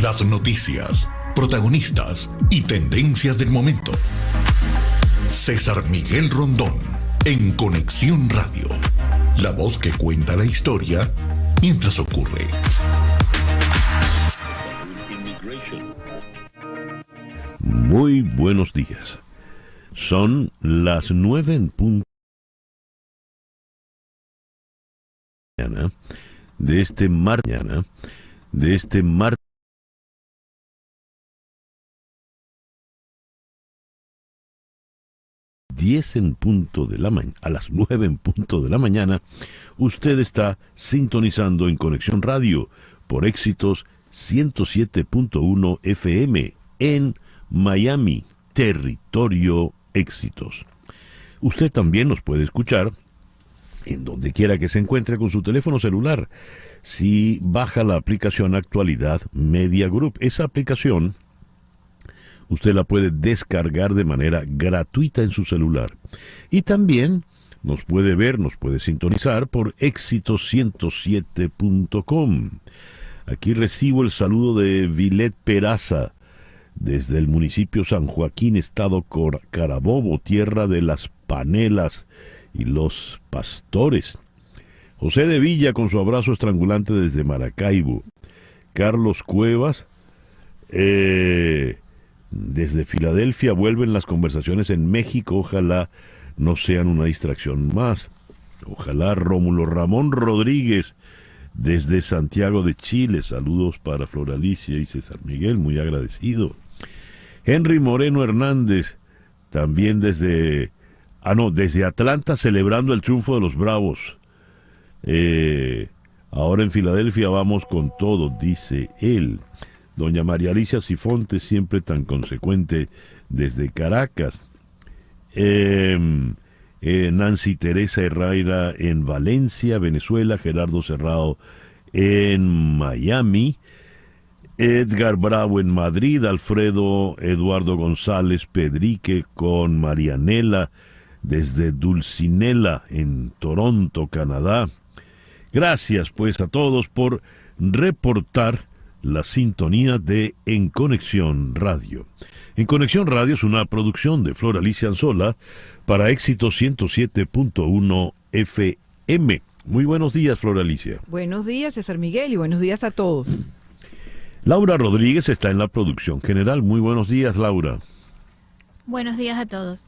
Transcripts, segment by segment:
Las noticias, protagonistas y tendencias del momento. César Miguel Rondón, en Conexión Radio. La voz que cuenta la historia mientras ocurre. Muy buenos días. Son las 9 en punto de este martes 10 en punto de la mañana, a las 9 en punto de la mañana, usted está sintonizando en Conexión Radio por Éxitos 107.1 FM en Miami, territorio Éxitos. Usted también nos puede escuchar en donde quiera que se encuentre con su teléfono celular. Si baja la aplicación Actualidad Media Group, esa aplicación usted la puede descargar de manera gratuita en su celular. Y también nos puede ver, nos puede sintonizar por éxitos107.com. Aquí recibo el saludo de Vilet Peraza, desde el municipio San Joaquín, estado Carabobo, tierra de las panelas y los pastores. José de Villa con su abrazo estrangulante desde Maracaibo. Carlos Cuevas, desde Filadelfia, vuelven las conversaciones en México, ojalá no sean una distracción más. Ojalá. Rómulo Ramón Rodríguez, desde Santiago de Chile, saludos para Flor Alicia y César Miguel, muy agradecido. Henry Moreno Hernández, también desde Atlanta, celebrando el triunfo de los Bravos. Ahora en Filadelfia vamos con todo, dice él. Doña María Alicia Sifonte, siempre tan consecuente, desde Caracas. Nancy Teresa Herrera en Valencia, Venezuela. Gerardo Cerrado en Miami. Edgar Bravo en Madrid. Alfredo Eduardo González Pedrique con Marianela desde Dulcinella en Toronto, Canadá. Gracias pues a todos por reportar la sintonía de En Conexión Radio. En Conexión Radio es una producción de Flor Alicia Anzola para Éxitos 107.1 FM. Muy buenos días, Flor Alicia. Buenos días, César Miguel, y buenos días a todos. Laura Rodríguez está en la producción general. Muy buenos días, Laura. Buenos días a todos.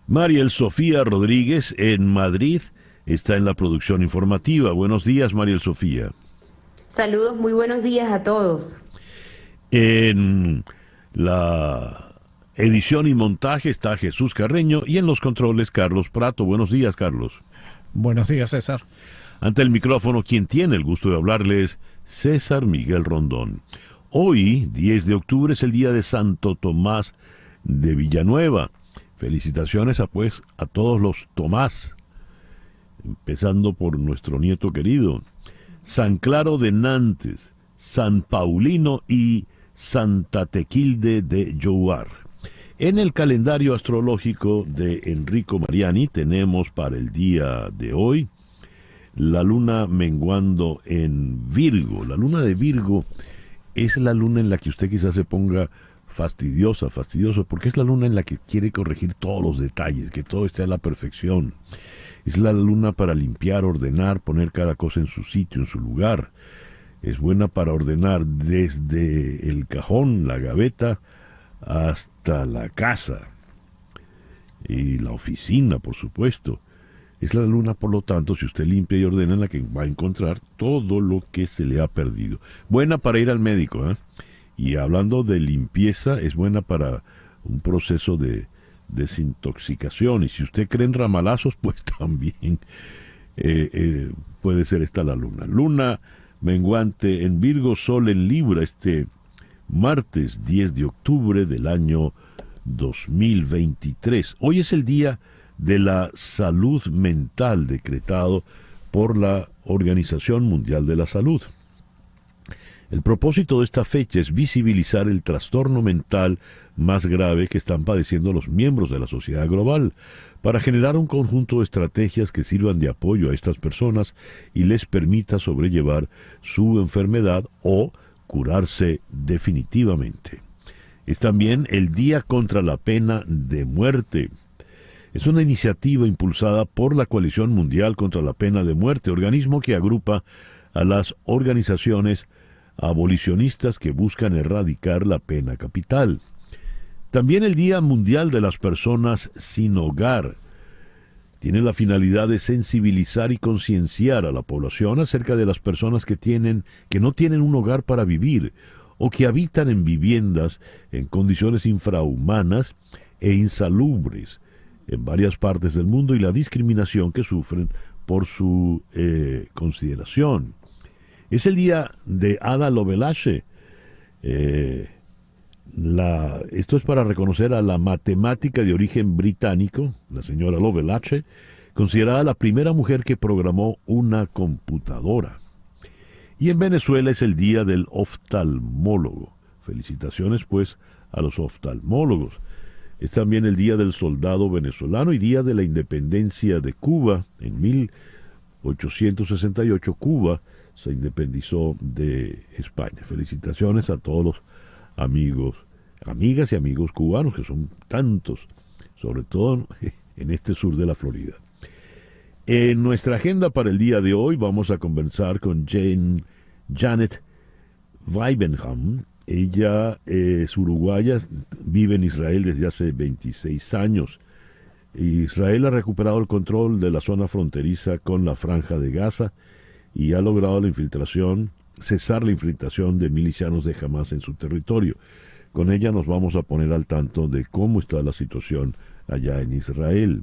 Mariel Sofía Rodríguez en Madrid está en la producción informativa. Buenos días, Mariel Sofía. Saludos, muy buenos días a todos. En la edición y montaje está Jesús Carreño y en los controles Carlos Prato. Buenos días, Carlos. Buenos días, César. Ante el micrófono, quien tiene el gusto de hablarles, César Miguel Rondón. Hoy, 10 de octubre, es el día de Santo Tomás de Villanueva. Felicitaciones a todos los Tomás, empezando por nuestro nieto querido. San Claro de Nantes, San Paulino y Santa Tequilde de Jouar. En el calendario astrológico de Enrico Mariani tenemos para el día de hoy la luna menguando en Virgo. La luna de Virgo es la luna en la que usted quizás se ponga fastidioso, porque es la luna en la que quiere corregir todos los detalles, que todo esté a la perfección. Es la luna para limpiar, ordenar, poner cada cosa en su sitio, en su lugar. Es buena para ordenar desde el cajón, la gaveta, hasta la casa. Y la oficina, por supuesto. Es la luna, por lo tanto, si usted limpia y ordena, en la que va a encontrar todo lo que se le ha perdido. Buena para ir al médico, ¿eh? Y hablando de limpieza, es buena para un proceso de desintoxicación. Y si usted cree en ramalazos, pues también puede ser esta la luna. Luna menguante en Virgo, Sol en Libra, este martes 10 de octubre del año 2023. Hoy es el Día de la Salud Mental, decretado por la Organización Mundial de la Salud. El propósito de esta fecha es visibilizar el trastorno mental más grave que están padeciendo los miembros de la sociedad global, para generar un conjunto de estrategias que sirvan de apoyo a estas personas y les permita sobrellevar su enfermedad o curarse definitivamente. Es también el Día contra la Pena de Muerte. Es una iniciativa impulsada por la Coalición Mundial contra la Pena de Muerte, organismo que agrupa a las organizaciones abolicionistas que buscan erradicar la pena capital. También el Día Mundial de las Personas Sin Hogar tiene la finalidad de sensibilizar y concienciar a la población acerca de las personas que no tienen un hogar para vivir o que habitan en viviendas en condiciones infrahumanas e insalubres en varias partes del mundo y la discriminación que sufren por su consideración. Es el día de Ada Lovelace. Esto es para reconocer a la matemática de origen británico, la señora Lovelace, considerada la primera mujer que programó una computadora. Y en Venezuela es el día del oftalmólogo. Felicitaciones pues a los oftalmólogos. Es también el día del soldado venezolano y día de la independencia de Cuba. En 1868 Cuba se independizó de España. Felicitaciones a todos los amigos, amigas y amigos cubanos, que son tantos, sobre todo en este sur de la Florida. En nuestra agenda para el día de hoy vamos a conversar con Janet Weibenham. Ella es uruguaya, vive en Israel desde hace 26 años. Israel ha recuperado el control de la zona fronteriza con la Franja de Gaza y ha logrado cesar la infiltración de milicianos de Hamas en su territorio. Con ella nos vamos a poner al tanto de cómo está la situación allá en Israel.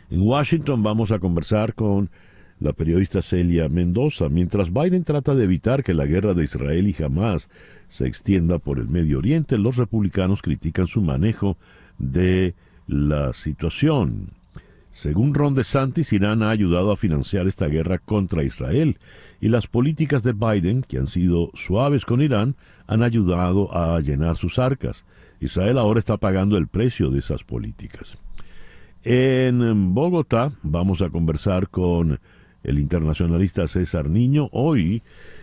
En Washington vamos a conversar con la periodista Celia Mendoza. Mientras Biden trata de evitar que la guerra de Israel y Hamas se extienda por el Medio Oriente, los republicanos critican su manejo de la situación. Según Ron DeSantis, Irán ha ayudado a financiar esta guerra contra Israel y las políticas de Biden, que han sido suaves con Irán, han ayudado a llenar sus arcas. Israel ahora está pagando el precio de esas políticas. En Bogotá vamos a conversar con el internacionalista César Niño. Hoy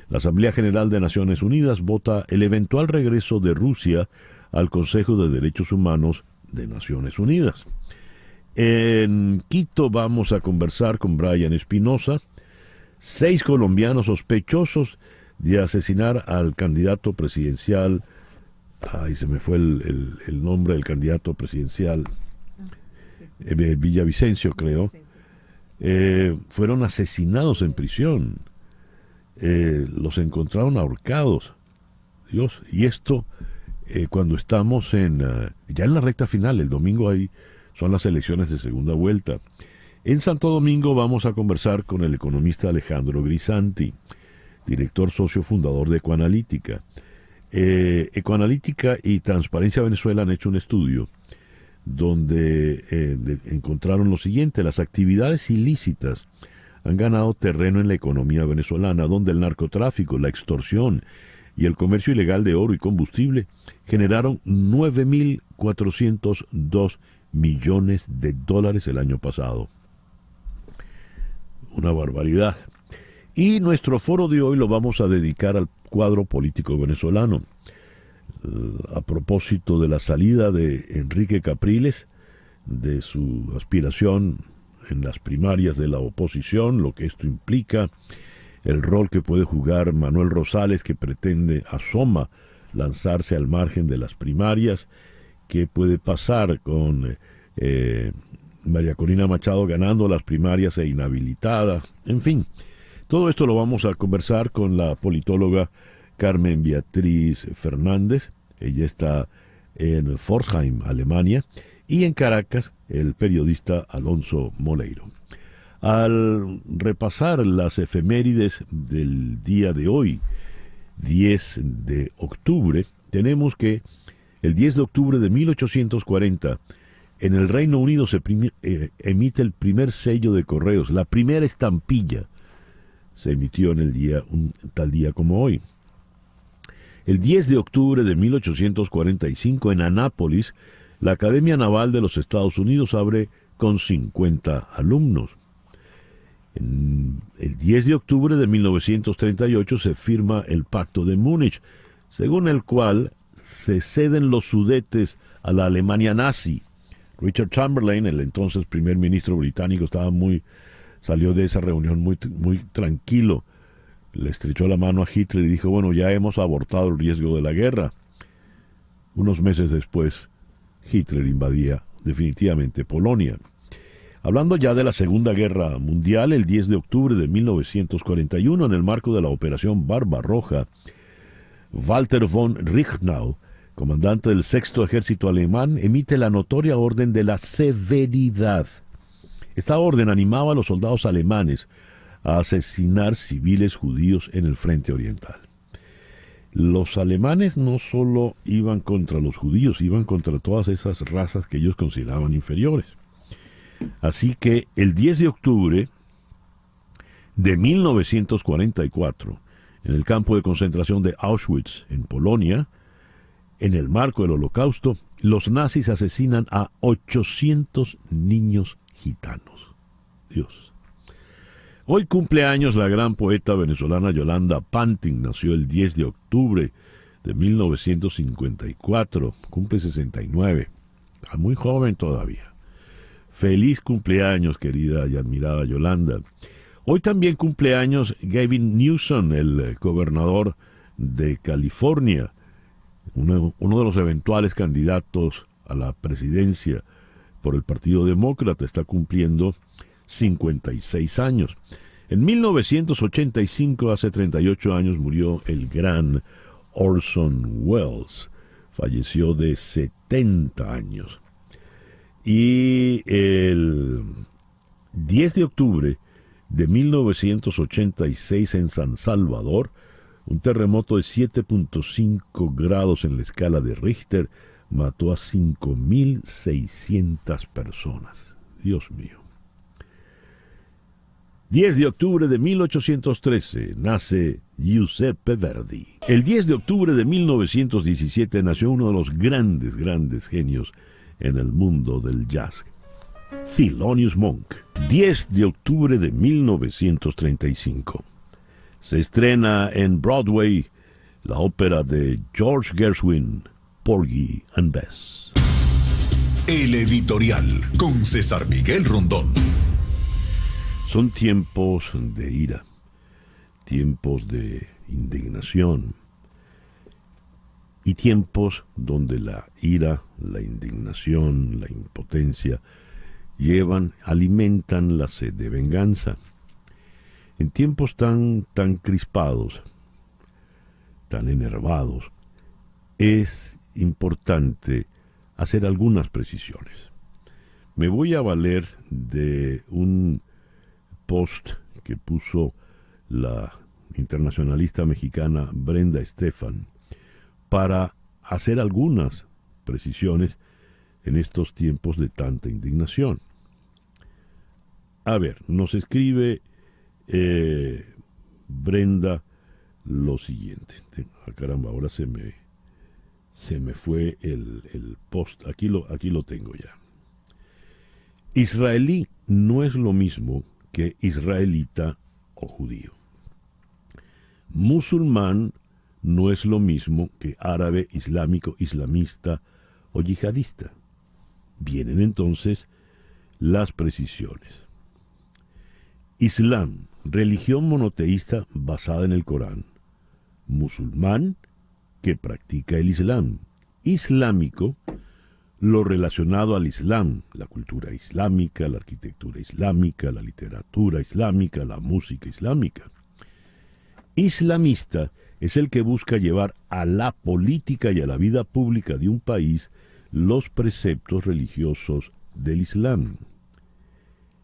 la Asamblea General de Naciones Unidas vota el eventual regreso de Rusia al Consejo de Derechos Humanos de Naciones Unidas. En Quito vamos a conversar con Brian Espinosa. 6 colombianos sospechosos de asesinar al candidato presidencial. Se me fue el nombre del candidato presidencial. Villavicencio, creo. Fueron asesinados en prisión. Los encontraron ahorcados. Dios, y esto cuando estamos ya en la recta final. El domingo ahí son las elecciones de segunda vuelta. En Santo Domingo vamos a conversar con el economista Alejandro Grisanti, director socio fundador de Ecoanalítica. Ecoanalítica y Transparencia Venezuela han hecho un estudio donde encontraron lo siguiente: las actividades ilícitas han ganado terreno en la economía venezolana, donde el narcotráfico, la extorsión y el comercio ilegal de oro y combustible generaron 9.402 millones de dólares el año pasado. Una barbaridad. Y nuestro foro de hoy lo vamos a dedicar al cuadro político venezolano. A propósito de la salida de Enrique Capriles, de su aspiración en las primarias de la oposición, lo que esto implica, el rol que puede jugar Manuel Rosales, que asoma lanzarse al margen de las primarias, qué puede pasar con María Corina Machado ganando las primarias e inhabilitada, en fin. Todo esto lo vamos a conversar con la politóloga Carmen Beatriz Fernández. Ella está en Pforzheim, Alemania, y en Caracas el periodista Alonso Moleiro. Al repasar las efemérides del día de hoy, 10 de octubre, tenemos que el 10 de octubre de 1840, en el Reino Unido se emite el primer sello de correos, la primera estampilla se emitió en un tal día como hoy. El 10 de octubre de 1845, en Anápolis, la Academia Naval de los Estados Unidos abre con 50 alumnos. El 10 de octubre de 1938 se firma el Pacto de Múnich, según el cual se ceden los Sudetes a la Alemania nazi. Richard Chamberlain, el entonces primer ministro británico, salió de esa reunión muy tranquilo. Le estrechó la mano a Hitler y dijo, bueno, ya hemos abortado el riesgo de la guerra. Unos meses después, Hitler invadía definitivamente Polonia. Hablando ya de la Segunda Guerra Mundial, el 10 de octubre de 1941, en el marco de la Operación Barbarroja, Walter von Reichenau, comandante del Sexto Ejército Alemán, emite la notoria Orden de la Severidad. Esta orden animaba a los soldados alemanes a asesinar civiles judíos en el frente oriental. Los alemanes no solo iban contra los judíos, iban contra todas esas razas que ellos consideraban inferiores. Así que el 10 de octubre de 1944, en el campo de concentración de Auschwitz, en Polonia, en el marco del Holocausto, los nazis asesinan a 800 niños gitanos. Dios. Hoy cumple años la gran poeta venezolana Yolanda Pantin. Nació el 10 de octubre de 1954. Cumple 69. Está muy joven todavía. Feliz cumpleaños, querida y admirada Yolanda. Hoy también cumple años Gavin Newsom, el gobernador de California, uno de los eventuales candidatos a la presidencia por el Partido Demócrata. Está cumpliendo 56 años. En 1985, hace 38 años, murió el gran Orson Welles. Falleció de 70 años. Y el 10 de octubre de 1986 en San Salvador, un terremoto de 7.5 grados en la escala de Richter mató a 5.600 personas. Dios mío. 10 de octubre de 1813 nace Giuseppe Verdi. El 10 de octubre de 1917 nació uno de los grandes genios en el mundo del jazz, Thelonious Monk. 10 de octubre de 1935. Se estrena en Broadway la ópera de George Gershwin, Porgy and Bess. El editorial con César Miguel Rondón. Son tiempos de ira, tiempos de indignación y tiempos donde la ira, la indignación, la impotencia alimentan la sed de venganza. En tiempos tan crispados, tan enervados, es importante hacer algunas precisiones. Me voy a valer de un post que puso la internacionalista mexicana Brenda Estefan para hacer algunas precisiones en estos tiempos de tanta indignación. A ver, nos escribe Brenda lo siguiente. Caramba, ahora se me fue el post. Aquí lo tengo ya. Israelí no es lo mismo que israelita o judío. Musulmán no es lo mismo que árabe, islámico, islamista o yihadista. Vienen entonces las precisiones. Islam, religión monoteísta basada en el Corán. Musulmán, que practica el Islam. Islámico, lo relacionado al Islam, la cultura islámica, la arquitectura islámica, la literatura islámica, la música islámica. Islamista es el que busca llevar a la política y a la vida pública de un país los preceptos religiosos del Islam.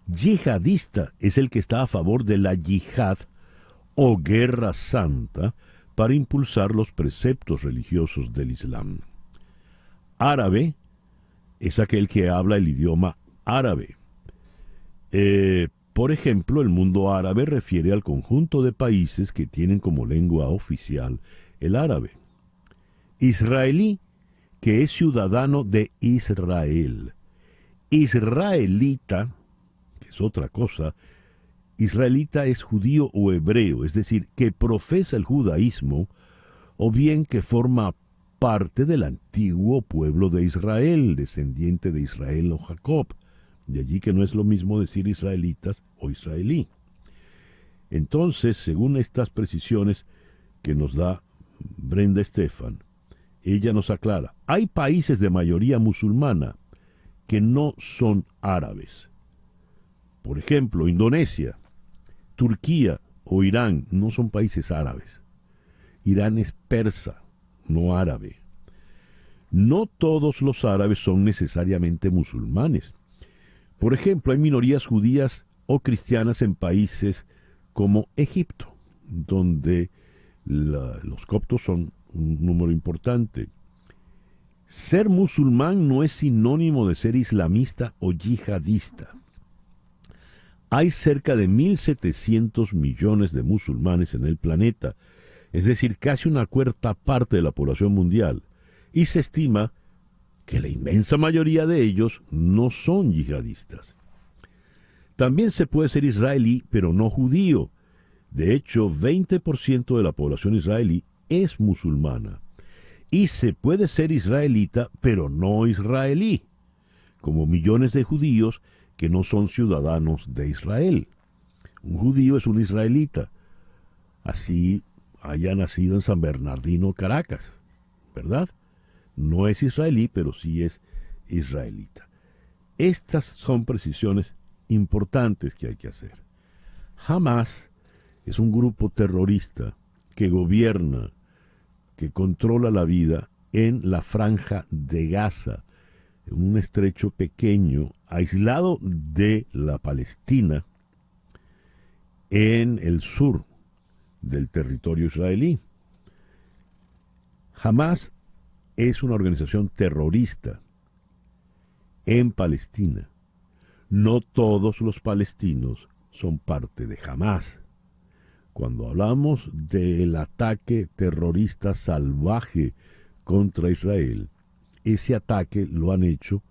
Yihadista es el que está a favor de la yihad o guerra santa para impulsar los preceptos religiosos del Islam. Árabe es aquel que habla el idioma árabe. Por ejemplo, el mundo árabe refiere al conjunto de países que tienen como lengua oficial el árabe. Israelí, que es ciudadano de Israel. Israelita, que es otra cosa, israelita es judío o hebreo, es decir, que profesa el judaísmo, o bien que forma parte del antiguo pueblo de Israel, descendiente de Israel o Jacob. De allí que no es lo mismo decir israelitas o israelí. Entonces, según estas precisiones que nos da Brenda Estefan, ella nos aclara, hay países de mayoría musulmana que no son árabes. Por ejemplo, Indonesia, Turquía o Irán no son países árabes. Irán es persa, no árabe. No todos los árabes son necesariamente musulmanes. Por ejemplo, hay minorías judías o cristianas en países como Egipto, donde los coptos son un número importante. Ser musulmán no es sinónimo de ser islamista o yihadista. Hay cerca de 1.700 millones de musulmanes en el planeta, es decir, casi una cuarta parte de la población mundial, y se estima que la inmensa mayoría de ellos no son yihadistas. También se puede ser israelí, pero no judío. De hecho, 20% de la población israelí es musulmana. Y se puede ser israelita, pero no israelí, como millones de judíos que no son ciudadanos de Israel. Un judío es un israelita, así haya nacido en San Bernardino, Caracas, ¿verdad? No es israelí, pero sí es israelita. Estas son precisiones importantes que hay que hacer. Hamás es un grupo terrorista que gobierna, que controla la vida en la franja de Gaza, en un estrecho pequeño, aislado de la Palestina, en el sur del territorio israelí. Hamás es una organización terrorista en Palestina. No todos los palestinos son parte de Hamás. Cuando hablamos del ataque terrorista salvaje contra Israel, ese ataque lo han hecho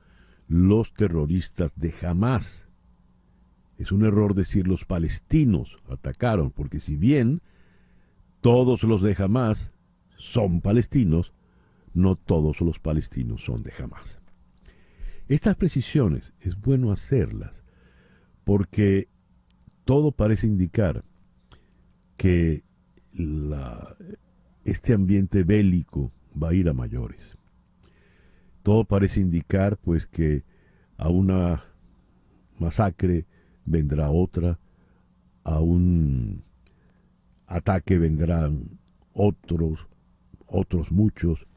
los terroristas de Hamás. Es un error decir los palestinos atacaron, porque si bien todos los de Hamás son palestinos, no todos los palestinos son de Hamás. Estas precisiones es bueno hacerlas, porque todo parece indicar que este ambiente bélico va a ir a mayores. Todo parece indicar pues que a una masacre vendrá otra, a un ataque vendrán otros muchos,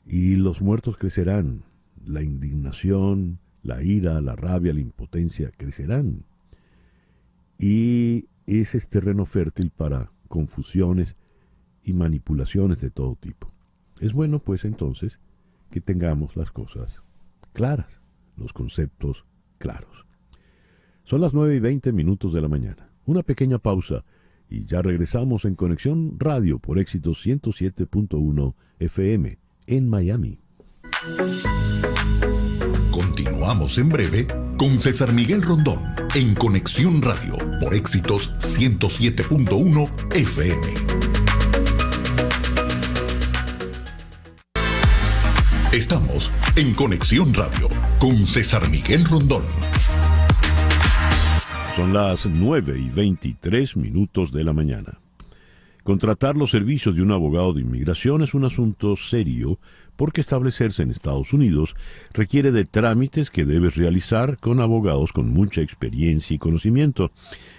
y los muertos crecerán, la indignación, la ira, la rabia, la impotencia crecerán. Y ese es terreno fértil para confusiones y manipulaciones de todo tipo. Es bueno pues entonces que tengamos las cosas claras, los conceptos claros. Son las 9:20 de la mañana. Una pequeña pausa y ya regresamos en Conexión Radio por Éxitos 107.1 FM en Miami. Continuamos en breve con César Miguel Rondón en Conexión Radio por Éxitos 107.1 FM. Estamos en Conexión Radio con César Miguel Rondón. Son las 9:23 de la mañana. Contratar los servicios de un abogado de inmigración es un asunto serio porque establecerse en Estados Unidos requiere de trámites que debes realizar con abogados con mucha experiencia y conocimiento.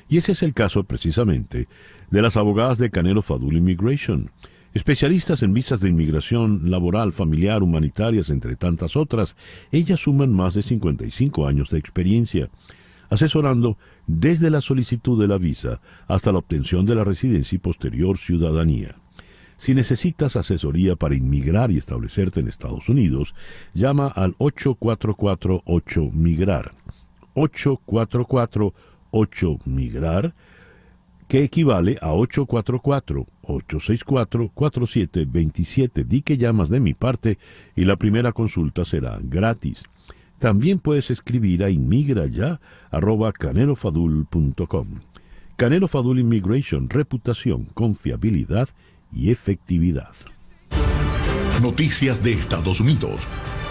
Y ese es el caso precisamente de las abogadas de Canelo Fadul Immigration, especialistas en visas de inmigración laboral, familiar, humanitarias, entre tantas otras. Ellas suman más de 55 años de experiencia, asesorando desde la solicitud de la visa hasta la obtención de la residencia y posterior ciudadanía. Si necesitas asesoría para inmigrar y establecerte en Estados Unidos, llama al 844-8MIGRAR. 844-8MIGRAR, que equivale a 844-864-4727. Di que llamas de mi parte y la primera consulta será gratis. También puedes escribir a inmigraya@canelofadul.com. Canelo Fadul Immigration, reputación, confiabilidad y efectividad. Noticias de Estados Unidos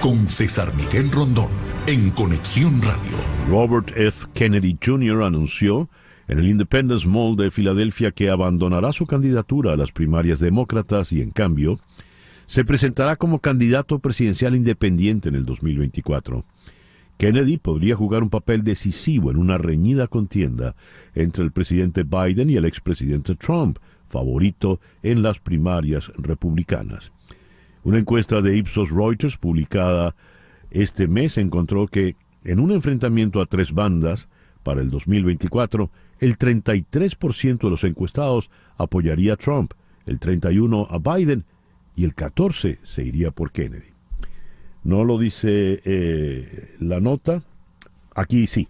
con César Miguel Rondón en Conexión Radio. Robert F. Kennedy Jr. anunció en el Independence Mall de Filadelfia que abandonará su candidatura a las primarias demócratas y, en cambio, se presentará como candidato presidencial independiente en el 2024. Kennedy podría jugar un papel decisivo en una reñida contienda entre el presidente Biden y el expresidente Trump, favorito en las primarias republicanas. Una encuesta de Ipsos Reuters publicada este mes encontró que en un enfrentamiento a tres bandas para el 2024, el 33% de los encuestados apoyaría a Trump, el 31% a Biden y el 14% se iría por Kennedy. No lo dice la nota. Aquí sí.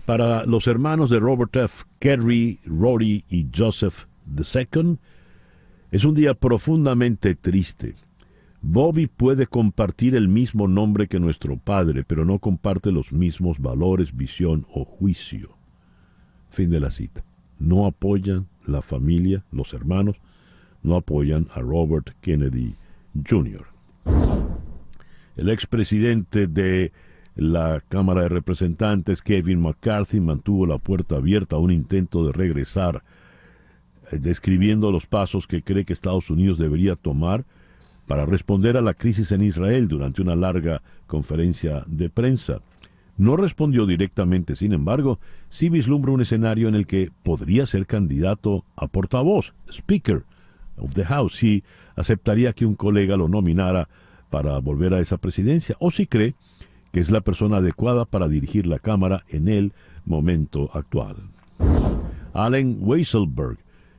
Para los hermanos de Robert F., Kerry, Rory y Joseph II, es un día profundamente triste. Bobby puede compartir el mismo nombre que nuestro padre, pero no comparte los mismos valores, visión o juicio. Fin de la cita. No apoyan la familia, los hermanos, no apoyan a Robert Kennedy Jr. El expresidente de la Cámara de Representantes, Kevin McCarthy, mantuvo la puerta abierta a un intento de regresar, describiendo los pasos que cree que Estados Unidos debería tomar para responder a la crisis en Israel durante una larga conferencia de prensa. No respondió directamente, sin embargo, sí vislumbra un escenario en el que podría ser candidato a portavoz, Speaker of the House, si aceptaría que un colega lo nominara para volver a esa presidencia, o si cree que es la persona adecuada para dirigir la Cámara en el momento actual. Allen Weisselberg,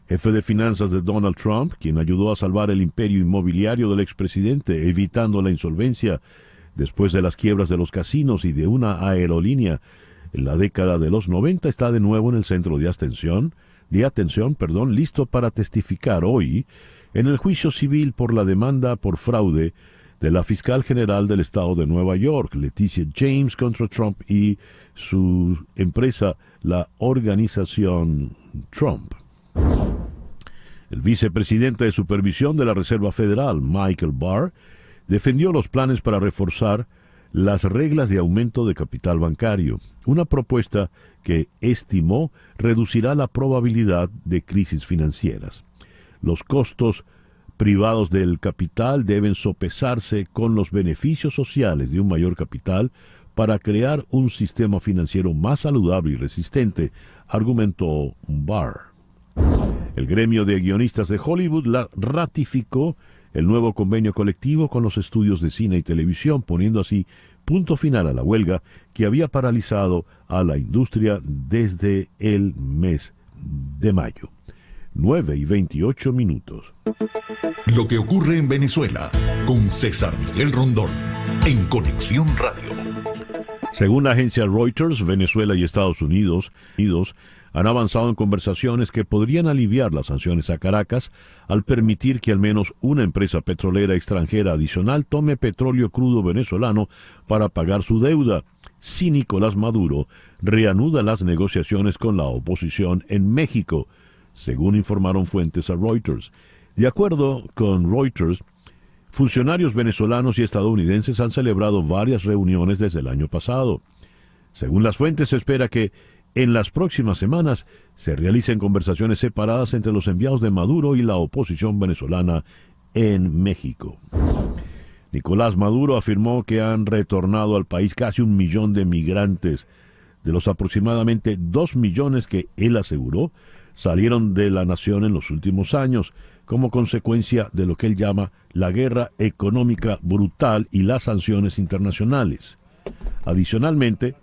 jefe de finanzas de Donald Trump, quien ayudó a salvar el imperio inmobiliario del expresidente, evitando la insolvencia después de las quiebras de los casinos y de una aerolínea en la década de los 90, está de nuevo en el centro de atención, listo para testificar hoy en el juicio civil por la demanda por fraude de la fiscal general del estado de Nueva York, Leticia James, contra Trump y su empresa, la organización Trump. El vicepresidente de supervisión de la Reserva Federal, Michael Barr, defendió los planes para reforzar las reglas de aumento de capital bancario, una propuesta que estimó reducirá la probabilidad de crisis financieras. Los costos privados del capital deben sopesarse con los beneficios sociales de un mayor capital para crear un sistema financiero más saludable y resistente, argumentó Barr. El gremio de guionistas de Hollywood ratificó el nuevo convenio colectivo con los estudios de cine y televisión, poniendo así punto final a la huelga que había paralizado a la industria desde el mes de mayo. 9:28. Lo que ocurre en Venezuela con César Miguel Rondón en Conexión Radio. Según la agencia Reuters, Venezuela y Estados Unidos han avanzado en conversaciones que podrían aliviar las sanciones a Caracas al permitir que al menos una empresa petrolera extranjera adicional tome petróleo crudo venezolano para pagar su deuda, si Nicolás Maduro reanuda las negociaciones con la oposición en México, según informaron fuentes a Reuters. De acuerdo con Reuters, funcionarios venezolanos y estadounidenses han celebrado varias reuniones desde el año pasado. Según las fuentes, se espera que en las próximas semanas se realicen conversaciones separadas entre los enviados de Maduro y la oposición venezolana en México. Nicolás Maduro afirmó que han retornado al país casi 1 millón de migrantes, de los aproximadamente 2 millones que él aseguró salieron de la nación en los últimos años, como consecuencia de lo que él llama la guerra económica brutal y las sanciones internacionales. Adicionalmente,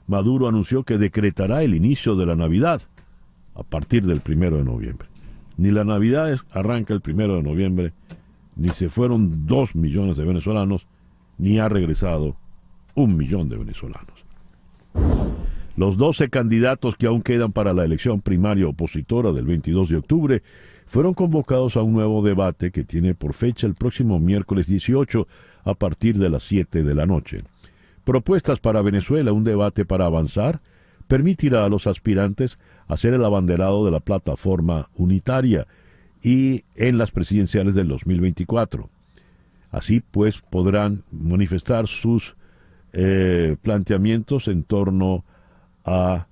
Maduro anunció que decretará el inicio de la Navidad a partir del 1 de noviembre. Ni la Navidad arranca el 1 de noviembre, ni se fueron 2 millones de venezolanos, ni ha regresado 1 millón de venezolanos. Los 12 candidatos que aún quedan para la elección primaria opositora del 22 de octubre fueron convocados a un nuevo debate que tiene por fecha el próximo miércoles 18 a partir de las 7 de la noche. Propuestas para Venezuela, un debate para avanzar, permitirá a los aspirantes hacer el abanderado de la plataforma unitaria y en las presidenciales del 2024. Así pues podrán manifestar sus planteamientos en torno a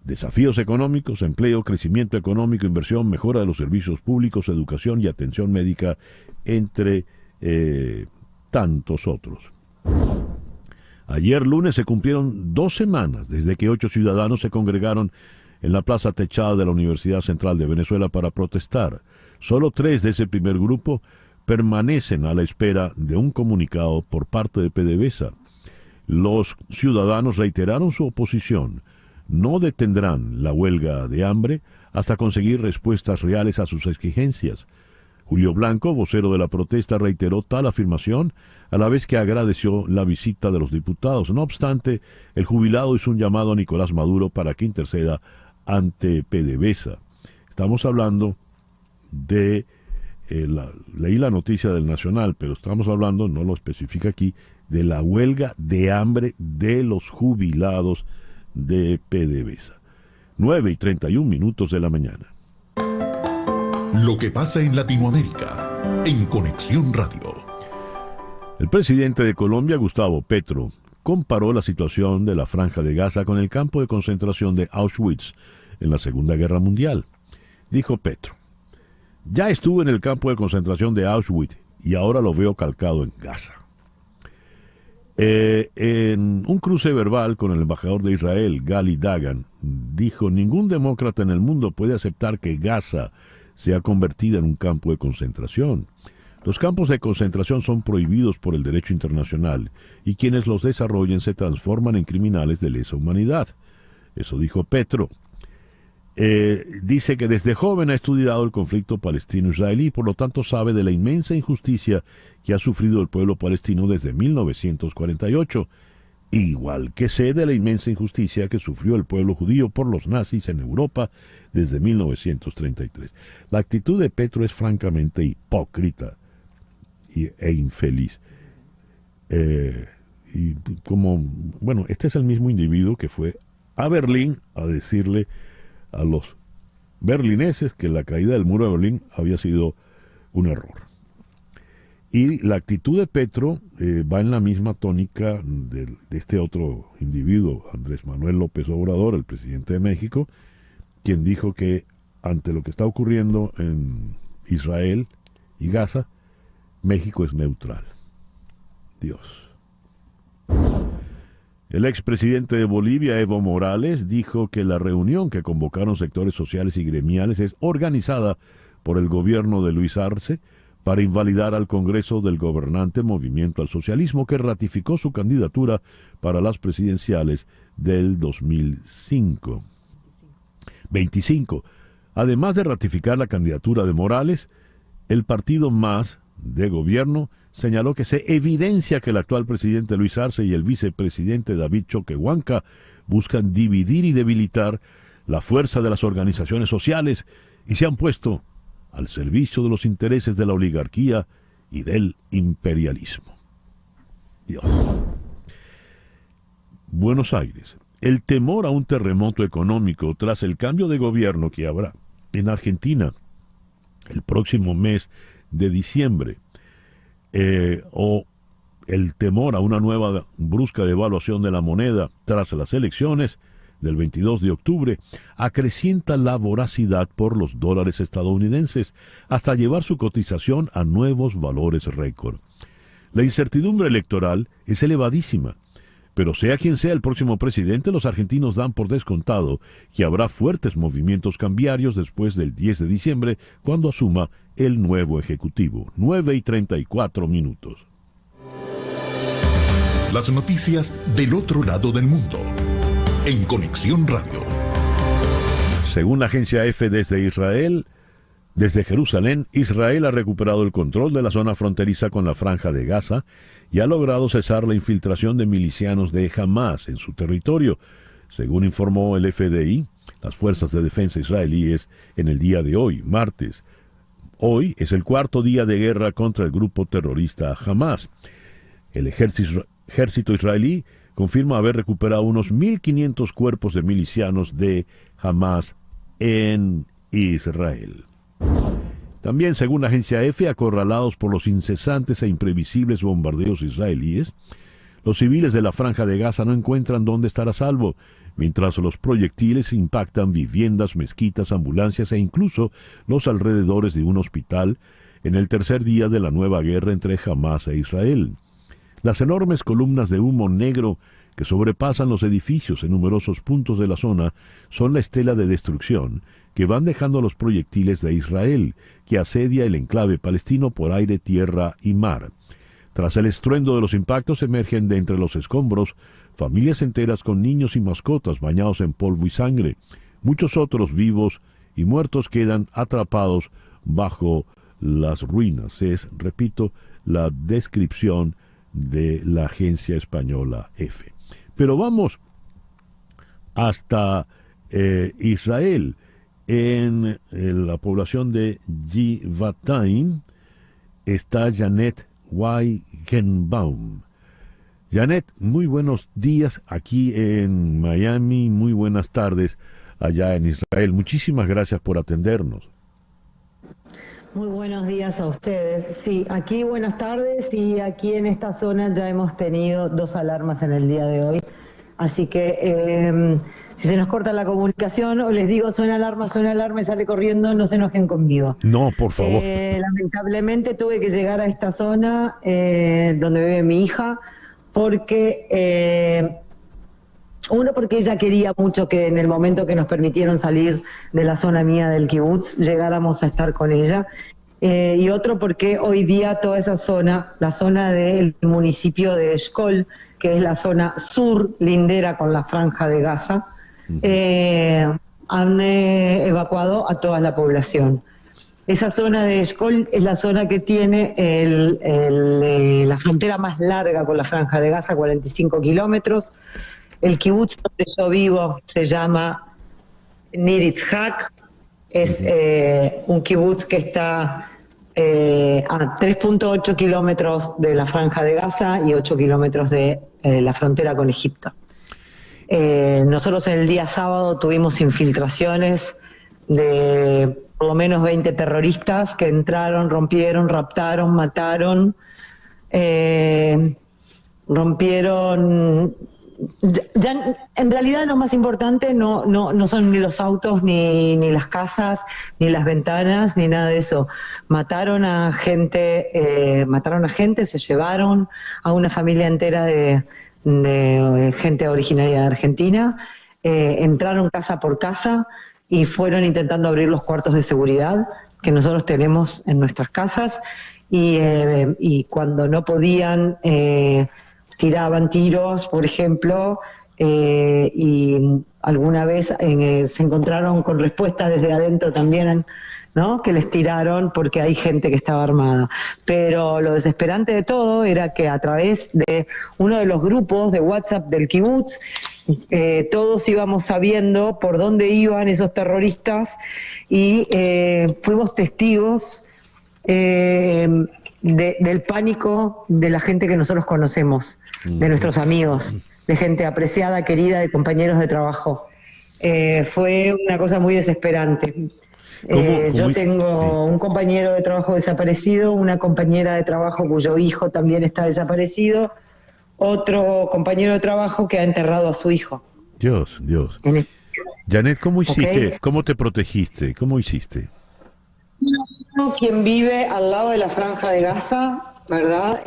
desafíos económicos, empleo, crecimiento económico, inversión, mejora de los servicios públicos, educación y atención médica, entre tantos otros. Ayer lunes se cumplieron 2 semanas desde que 8 ciudadanos se congregaron en la plaza techada de la Universidad Central de Venezuela para protestar. Solo 3 de ese primer grupo permanecen a la espera de un comunicado por parte de PDVSA. Los ciudadanos reiteraron su oposición. No detendrán la huelga de hambre hasta conseguir respuestas reales a sus exigencias. Julio Blanco, vocero de la protesta, reiteró tal afirmación a la vez que agradeció la visita de los diputados. No obstante, el jubilado hizo un llamado a Nicolás Maduro para que interceda ante PDVSA. Estamos hablando de, leí la noticia del Nacional, pero estamos hablando, no lo especifica aquí, de la huelga de hambre de los jubilados de PDVSA. 9:31 de la mañana. Lo que pasa en Latinoamérica, en Conexión Radio. El presidente de Colombia, Gustavo Petro, comparó la situación de la Franja de Gaza con el campo de concentración de Auschwitz en la Segunda Guerra Mundial. Dijo Petro: ya estuve en el campo de concentración de Auschwitz y ahora lo veo calcado en Gaza. En un cruce verbal con el embajador de Israel, Gali Dagan, dijo: ningún demócrata en el mundo puede aceptar que Gaza sea convertida en un campo de concentración. Los campos de concentración son prohibidos por el derecho internacional y quienes los desarrollen se transforman en criminales de lesa humanidad. Eso dijo Petro. Dice que desde joven ha estudiado el conflicto palestino-israelí y por lo tanto sabe de la inmensa injusticia que ha sufrido el pueblo palestino desde 1948, igual que sé de la inmensa injusticia que sufrió el pueblo judío por los nazis en Europa desde 1933. La actitud de Petro es francamente hipócrita e infeliz. Este es el mismo individuo que fue a Berlín a decirle a los berlineses que la caída del muro de Berlín había sido un error. Y la actitud de Petro va en la misma tónica de este otro individuo, Andrés Manuel López Obrador, el presidente de México, quien dijo que ante lo que está ocurriendo en Israel y Gaza, México es neutral. Dios. El expresidente de Bolivia, Evo Morales, dijo que la reunión que convocaron sectores sociales y gremiales es organizada por el gobierno de Luis Arce para invalidar al Congreso del gobernante Movimiento al Socialismo, que ratificó su candidatura para las presidenciales del 2025. Además de ratificar la candidatura de Morales, el partido MAS de gobierno señaló que se evidencia que el actual presidente Luis Arce y el vicepresidente David Choquehuanca buscan dividir y debilitar la fuerza de las organizaciones sociales y se han puesto al servicio de los intereses de la oligarquía y del imperialismo. Dios. Buenos Aires. El temor a un terremoto económico tras el cambio de gobierno que habrá en Argentina el próximo mes de diciembre, o el temor a una nueva brusca devaluación de la moneda tras las elecciones del 22 de octubre, acrecienta la voracidad por los dólares estadounidenses hasta llevar su cotización a nuevos valores récord. La incertidumbre electoral es elevadísima, pero sea quien sea el próximo presidente, los argentinos dan por descontado que habrá fuertes movimientos cambiarios después del 10 de diciembre, cuando asuma el nuevo ejecutivo. 9:34. Las noticias del otro lado del mundo. En Conexión Radio. Según la agencia EFE desde Jerusalén, Israel ha recuperado el control de la zona fronteriza con la Franja de Gaza y ha logrado cesar la infiltración de milicianos de Hamás en su territorio, Según informó el FDI, las fuerzas de defensa israelíes en el día de hoy, martes. Hoy es el cuarto día de guerra contra el grupo terrorista Hamas. El ejército israelí confirma haber recuperado unos 1.500 cuerpos de milicianos de Hamas en Israel. También, según la agencia EFE, acorralados por los incesantes e imprevisibles bombardeos israelíes, los civiles de la Franja de Gaza no encuentran dónde estar a salvo, mientras los proyectiles impactan viviendas, mezquitas, ambulancias e incluso los alrededores de un hospital en el tercer día de la nueva guerra entre Hamas e Israel. Las enormes columnas de humo negro que sobrepasan los edificios en numerosos puntos de la zona son la estela de destrucción que van dejando los proyectiles de Israel, que asedia el enclave palestino por aire, tierra y mar. Tras el estruendo de los impactos emergen de entre los escombros familias enteras con niños y mascotas bañados en polvo y sangre. Muchos otros vivos y muertos quedan atrapados bajo las ruinas. Es, repito, la descripción de la agencia española EFE. Pero vamos hasta Israel. En la población de Givatayim está Janet Weigenbaum. Janet, muy buenos días aquí en Miami, muy buenas tardes allá en Israel. Muchísimas gracias por atendernos. Muy buenos días a ustedes. Sí, aquí buenas tardes, y aquí en esta zona ya hemos tenido 2 alarmas en el día de hoy. Así que si se nos corta la comunicación o les digo suena alarma y sale corriendo, no se enojen conmigo. No, por favor. Lamentablemente tuve que llegar a esta zona donde vive mi hija porque... porque ella quería mucho que en el momento que nos permitieron salir de la zona mía del kibutz, llegáramos a estar con ella. Y otro porque hoy día toda esa zona, la zona del municipio de Eshkol, que es la zona sur lindera con la Franja de Gaza, han evacuado a toda la población. Esa zona de Eshkol es la zona que tiene la frontera más larga con la Franja de Gaza, 45 kilómetros. El kibutz donde yo vivo se llama Nir Yitzhak, es un kibutz que está a 3.8 kilómetros de la Franja de Gaza y 8 kilómetros de la frontera con Egipto. Nosotros el día sábado tuvimos infiltraciones de por lo menos 20 terroristas que entraron, rompieron, raptaron, mataron, rompieron... Ya, en realidad lo más importante no son ni los autos, ni las casas, ni las ventanas, ni nada de eso. Mataron a gente, se llevaron a una familia entera de gente originaria de Argentina, entraron casa por casa y fueron intentando abrir los cuartos de seguridad que nosotros tenemos en nuestras casas, y cuando no podían... tiraban tiros, por ejemplo, y alguna vez se encontraron con respuestas desde adentro también, ¿no? Que les tiraron porque hay gente que estaba armada. Pero lo desesperante de todo era que a través de uno de los grupos de WhatsApp del kibutz, todos íbamos sabiendo por dónde iban esos terroristas, y fuimos testigos del pánico de la gente que nosotros conocemos, de nuestros amigos, de gente apreciada, querida, de compañeros de trabajo. Fue una cosa muy desesperante. Yo tengo un compañero de trabajo desaparecido, una compañera de trabajo cuyo hijo también está desaparecido, otro compañero de trabajo que ha enterrado a su hijo. Dios. Janet, ¿cómo hiciste? Okay. ¿Cómo te protegiste? ¿Cómo hiciste? Quien vive al lado de la Franja de Gaza, ¿verdad?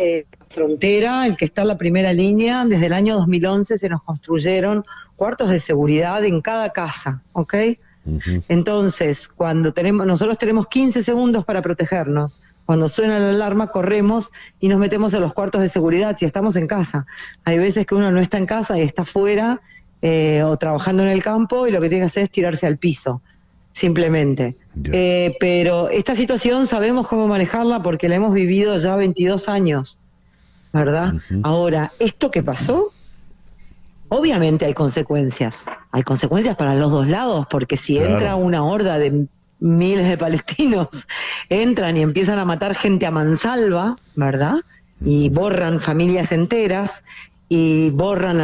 Frontera, el que está en la primera línea, desde el año 2011 se nos construyeron cuartos de seguridad en cada casa, ¿ok? Uh-huh. Entonces, nosotros tenemos 15 segundos para protegernos. Cuando suena la alarma, corremos y nos metemos en los cuartos de seguridad si estamos en casa. Hay veces que uno no está en casa y está fuera o trabajando en el campo, y lo que tiene que hacer es tirarse al piso, simplemente. Yeah. Pero esta situación sabemos cómo manejarla porque la hemos vivido ya 22 años, ¿verdad? Uh-huh. Ahora, ¿esto qué pasó? Obviamente hay consecuencias para los dos lados, porque si Claro. entra una horda de miles de palestinos, entran y empiezan a matar gente a mansalva, ¿verdad? Y borran familias enteras y borran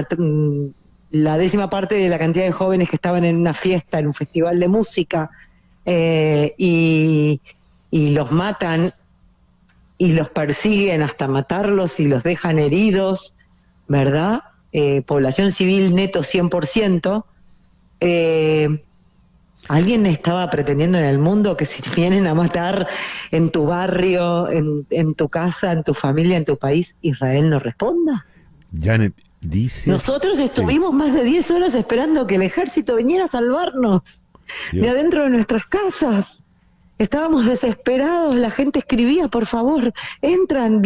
la 10ª parte de la cantidad de jóvenes que estaban en una fiesta, en un festival de música, y los matan y los persiguen hasta matarlos y los dejan heridos, ¿verdad? Población civil neto 100%. Alguien estaba pretendiendo en el mundo que si vienen a matar en tu barrio, en tu casa, en tu familia, en tu país, Israel no responda. Janet, dice... Nosotros estuvimos más de 10 horas esperando que el ejército viniera a salvarnos de adentro de nuestras casas. Estábamos desesperados, la gente escribía, por favor, entran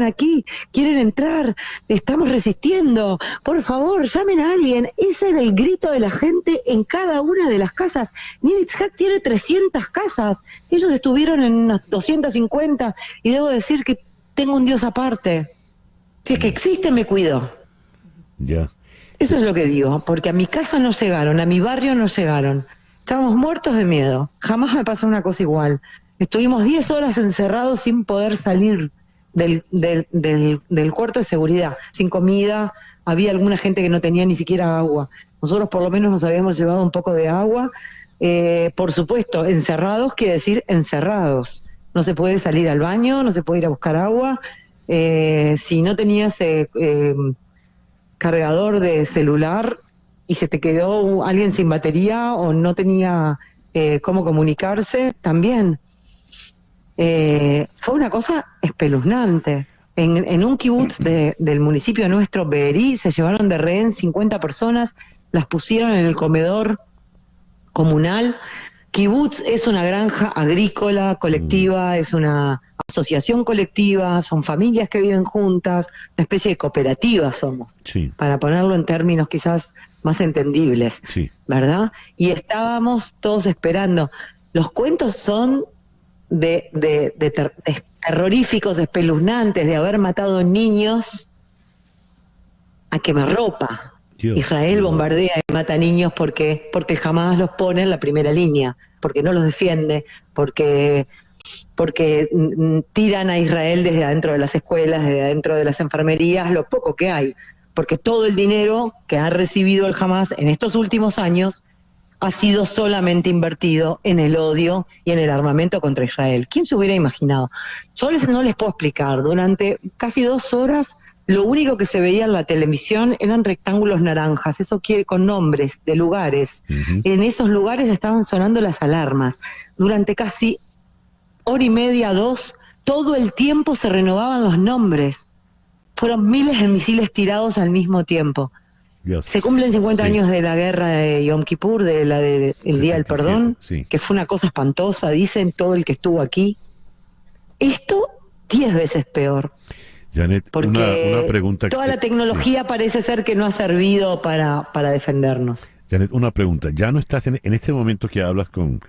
aquí, quieren entrar, estamos resistiendo, por favor, llamen a alguien. Ese era el grito de la gente en cada una de las casas. Nir Yitzhak tiene 300 casas, ellos estuvieron en unas 250 y debo decir que tengo un Dios aparte. Si es que existe, me cuido. Ya. Eso es lo que digo, porque a mi casa no llegaron, a mi barrio no llegaron. Estábamos muertos de miedo. Jamás me pasó una cosa igual. Estuvimos 10 horas encerrados sin poder salir del cuarto de seguridad, sin comida. Había alguna gente que no tenía ni siquiera agua. Nosotros por lo menos nos habíamos llevado un poco de agua. Por supuesto, encerrados quiere decir encerrados. No se puede salir al baño, no se puede ir a buscar agua. Si no tenías cargador de celular y se te quedó alguien sin batería o no tenía cómo comunicarse, también. Fue una cosa espeluznante. En un kibutz del municipio nuestro, Be'eri, se llevaron de rehén 50 personas, las pusieron en el comedor comunal. Kibutz es una granja agrícola colectiva, es una asociación colectiva, son familias que viven juntas, una especie de cooperativa somos, Sí. para ponerlo en términos quizás más entendibles, Sí. ¿verdad? Y estábamos todos esperando. Los cuentos son terroríficos, espeluznantes, de haber matado niños a quemarropa. Dios. Israel bombardea y mata niños porque jamás los pone en la primera línea, porque no los defiende, porque tiran a Israel desde adentro de las escuelas, desde adentro de las enfermerías, lo poco que hay, porque todo el dinero que ha recibido el Hamas en estos últimos años ha sido solamente invertido en el odio y en el armamento contra Israel. ¿Quién se hubiera imaginado? Yo no les puedo explicar, durante casi 2 horas lo único que se veía en la televisión eran rectángulos naranjas, eso quiere con nombres de lugares. Ujú. En esos lugares estaban sonando las alarmas. Durante casi 1:30, 2, todo el tiempo se renovaban los nombres. Fueron miles de misiles tirados al mismo tiempo. Dios. Se cumplen 50 Sí. años de la guerra de Yom Kippur, el Día del 67, Perdón, sí. que fue una cosa espantosa, dicen todo el que estuvo aquí. Esto 10 veces peor, Janet, porque una pregunta. toda la tecnología parece ser que no ha servido para defendernos. Janet, una pregunta. Ya no estás en este momento que hablas con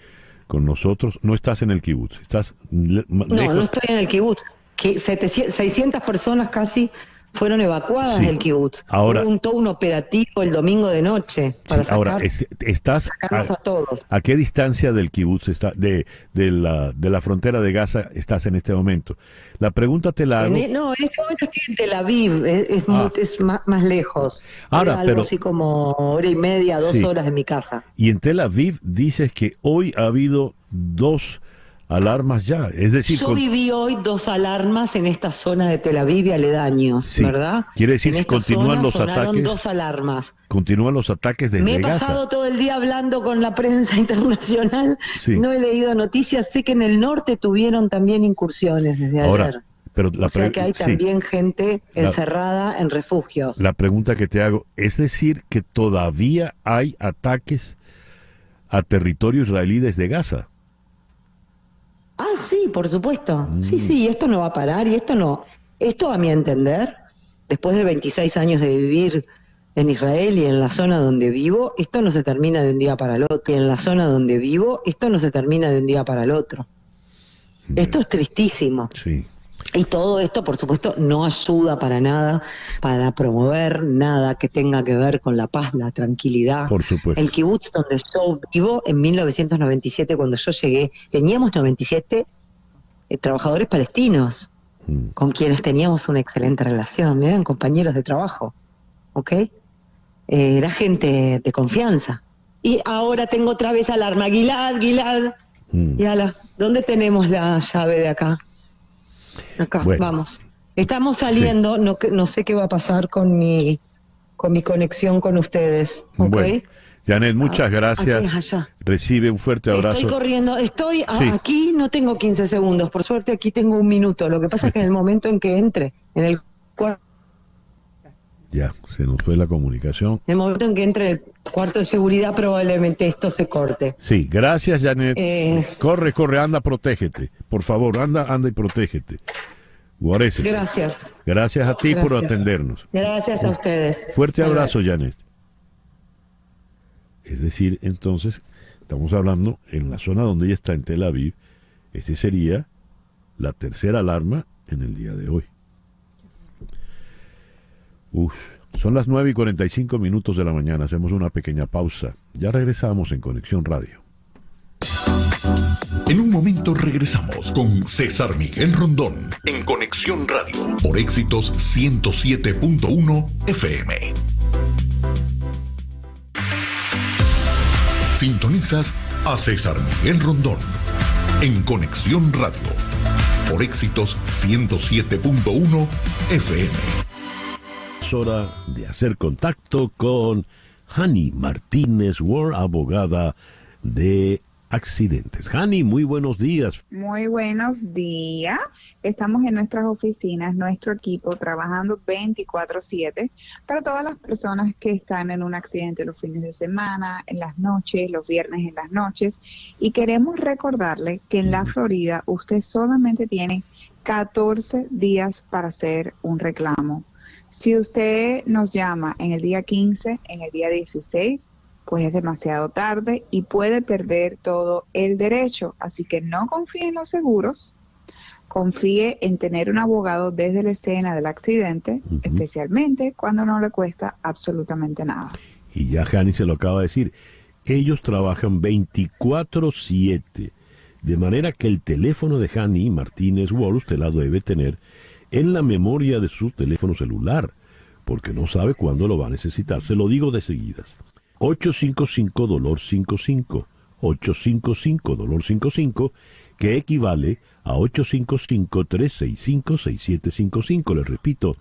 nosotros, no estás en el kibutz, estás lejos. No estoy en el kibutz. 600 personas casi fueron evacuadas Sí. del kibutz. Ahora- Hubo todo un operativo el domingo de noche para Sí, ahora, estás sacarnos a todos. ¿a qué distancia del kibutz está, de la frontera de Gaza estás en este momento? La pregunta te la hago. No, en este momento estoy en Tel Aviv, es más lejos. Ahora, Algo pero- así como 1:30, 2 Sí. horas de mi casa. Y en Tel Aviv dices que hoy ha habido 2 alarmas ya. Es decir, Yo viví hoy 2 alarmas en esta zona de Tel Aviv y aledaños, Sí. ¿verdad? Quiere decir En que esta continúan zona los sonaron ataques. 2 alarmas. continúan los ataques desde Me he Gaza. pasado todo el día hablando con la prensa internacional, Sí. no he leído noticias, sé que en el norte tuvieron también incursiones desde ayer. Ahora, pero O sea que hay sí, también gente La- encerrada en refugios. la pregunta que te hago, ¿es decir que todavía hay ataques a territorio israelí desde Gaza? Ah, sí, por supuesto. Sí, esto no va a parar y esto a mi entender, después de 26 años de vivir en Israel y en la zona donde vivo, esto no se termina de un día para el otro. Y en la zona donde vivo, esto no se termina de un día para el otro. Esto es tristísimo. Sí. Y todo esto, por supuesto, no ayuda para nada, para promover nada que tenga que ver con la paz, la tranquilidad. Por supuesto. El kibutz donde yo vivo, en 1997, cuando yo llegué, teníamos 97 trabajadores palestinos, con quienes teníamos una excelente relación, eran compañeros de trabajo, ¿ok? Era gente de confianza. Y ahora tengo otra vez alarma. Gilad. Yala, ¿dónde tenemos la llave de acá? Acá, bueno, vamos. Estamos saliendo, sí. No sé qué va a pasar con mi conexión con ustedes, ¿ok? Bueno, Janet, muchas gracias. Aquí, allá. Recibe un fuerte abrazo. Estoy corriendo, Sí. Aquí no tengo 15 segundos, por suerte aquí tengo un minuto. Lo que pasa es que en el momento en que entre en el cuarto... Ya, se nos fue la comunicación. En el momento en que entre el cuarto de seguridad probablemente esto se corte. Sí, gracias, Janet. Corre, anda, protégete. Por favor, anda y protégete. Guarécete. Gracias. Gracias a ti por Gracias. atendernos. Gracias a ustedes. Fuerte abrazo, Janet. Es decir, entonces, estamos hablando en la zona donde ella está, en Tel Aviv. Este sería la tercera alarma en el día de hoy. Son las 9:45 de la mañana. Hacemos una pequeña pausa. Ya regresamos en Conexión Radio. En un momento regresamos con César Miguel Rondón en Conexión Radio por Éxitos 107.1 FM. Sintonizas a César Miguel Rondón en Conexión Radio por Éxitos 107.1 FM. Es hora de hacer contacto con Hani Martínez Ward, abogada de accidentes. Hani, muy buenos días. Muy buenos días. Estamos en nuestras oficinas, nuestro equipo, trabajando 24/7 para todas las personas que están en un accidente los fines de semana, en las noches, los viernes en las noches. Y queremos recordarle que en la Florida usted solamente tiene 14 días para hacer un reclamo. Si usted nos llama en el día 15, en el día 16, pues es demasiado tarde y puede perder todo el derecho. Así que no confíe en los seguros, confíe en tener un abogado desde la escena del accidente, especialmente cuando no le cuesta absolutamente nada. Y ya Hani se lo acaba de decir, ellos trabajan 24/7, de manera que el teléfono de Hani Martínez Ward usted la debe tener en la memoria de su teléfono celular, porque no sabe cuándo lo va a necesitar. Se lo digo de seguidas. 855-DOLOR-55, 855-DOLOR-55, que equivale a 855-365-6755. Les repito,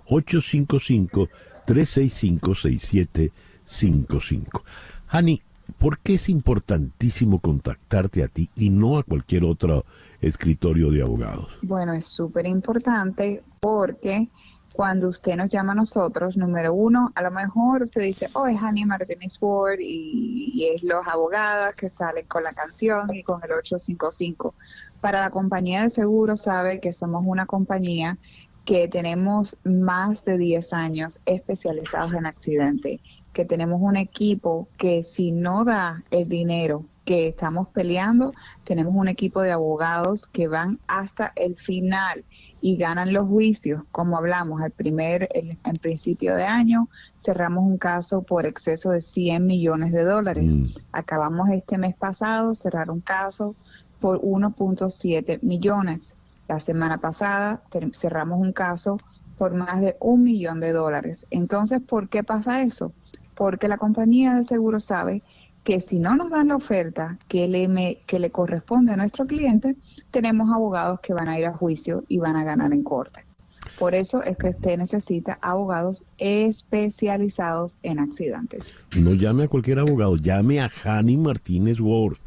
855-365-6755. Hani, ¿por qué es importantísimo contactarte a ti y no a cualquier otro escritorio de abogados? Bueno, es súper importante porque cuando usted nos llama a nosotros, número uno, a lo mejor usted dice, es Hani Martínez Ward y es los abogados que salen con la canción y con el 855. Para la compañía de seguros sabe que somos una compañía que tenemos más de 10 años especializados en accidentes, que tenemos un equipo que si no da el dinero que estamos peleando, tenemos un equipo de abogados que van hasta el final y ganan los juicios. Como hablamos, en principio de año cerramos un caso por exceso de $100 millones. Acabamos este mes pasado cerrar un caso por 1.7 millones. La semana pasada cerramos un caso por más de $1 millón. Entonces, ¿por qué pasa eso? Porque la compañía de seguro sabe que si no nos dan la oferta que le corresponde a nuestro cliente, tenemos abogados que van a ir a juicio y van a ganar en corte. Por eso es que usted necesita abogados especializados en accidentes. No llame a cualquier abogado, llame a Hani Martínez Ward.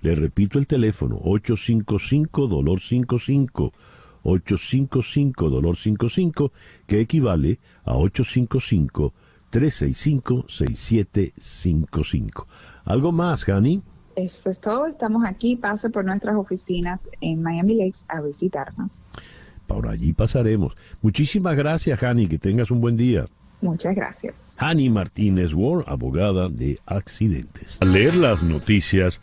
Le repito el teléfono, 855-DOLOR-55, 855-DOLOR-55, que equivale a 855-365-6755. ¿Algo más, Hani? Eso es todo. Estamos aquí. Pase por nuestras oficinas en Miami Lakes a visitarnos. Por allí pasaremos. Muchísimas gracias, Hani. Que tengas un buen día. Muchas gracias. Hani Martínez Ward, abogada de accidentes. Al leer las noticias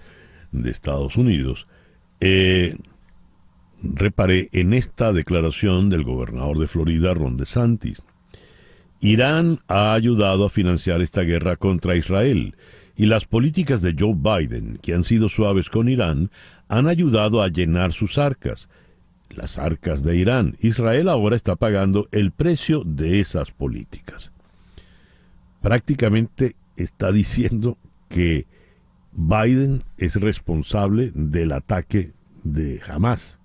de Estados Unidos, reparé en esta declaración del gobernador de Florida, Ron DeSantis. Irán ha ayudado a financiar esta guerra contra Israel y las políticas de Joe Biden, que han sido suaves con Irán, han ayudado a llenar sus arcas, las arcas de Irán. Israel ahora está pagando el precio de esas políticas. Prácticamente está diciendo que Biden es responsable del ataque de Hamas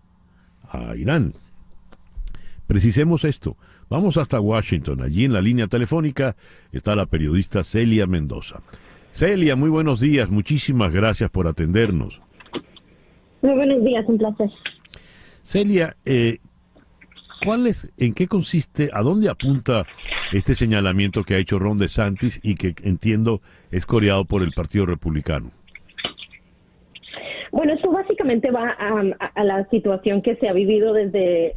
a Irán. Precisemos esto. Vamos hasta Washington. Allí en la línea telefónica está la periodista Celia Mendoza. Celia, muy buenos días. Muchísimas gracias por atendernos. Muy buenos días, un placer. Celia, ¿en qué consiste, a dónde apunta este señalamiento que ha hecho Ron DeSantis y que entiendo es coreado por el Partido Republicano? Bueno, esto básicamente va a la situación que se ha vivido desde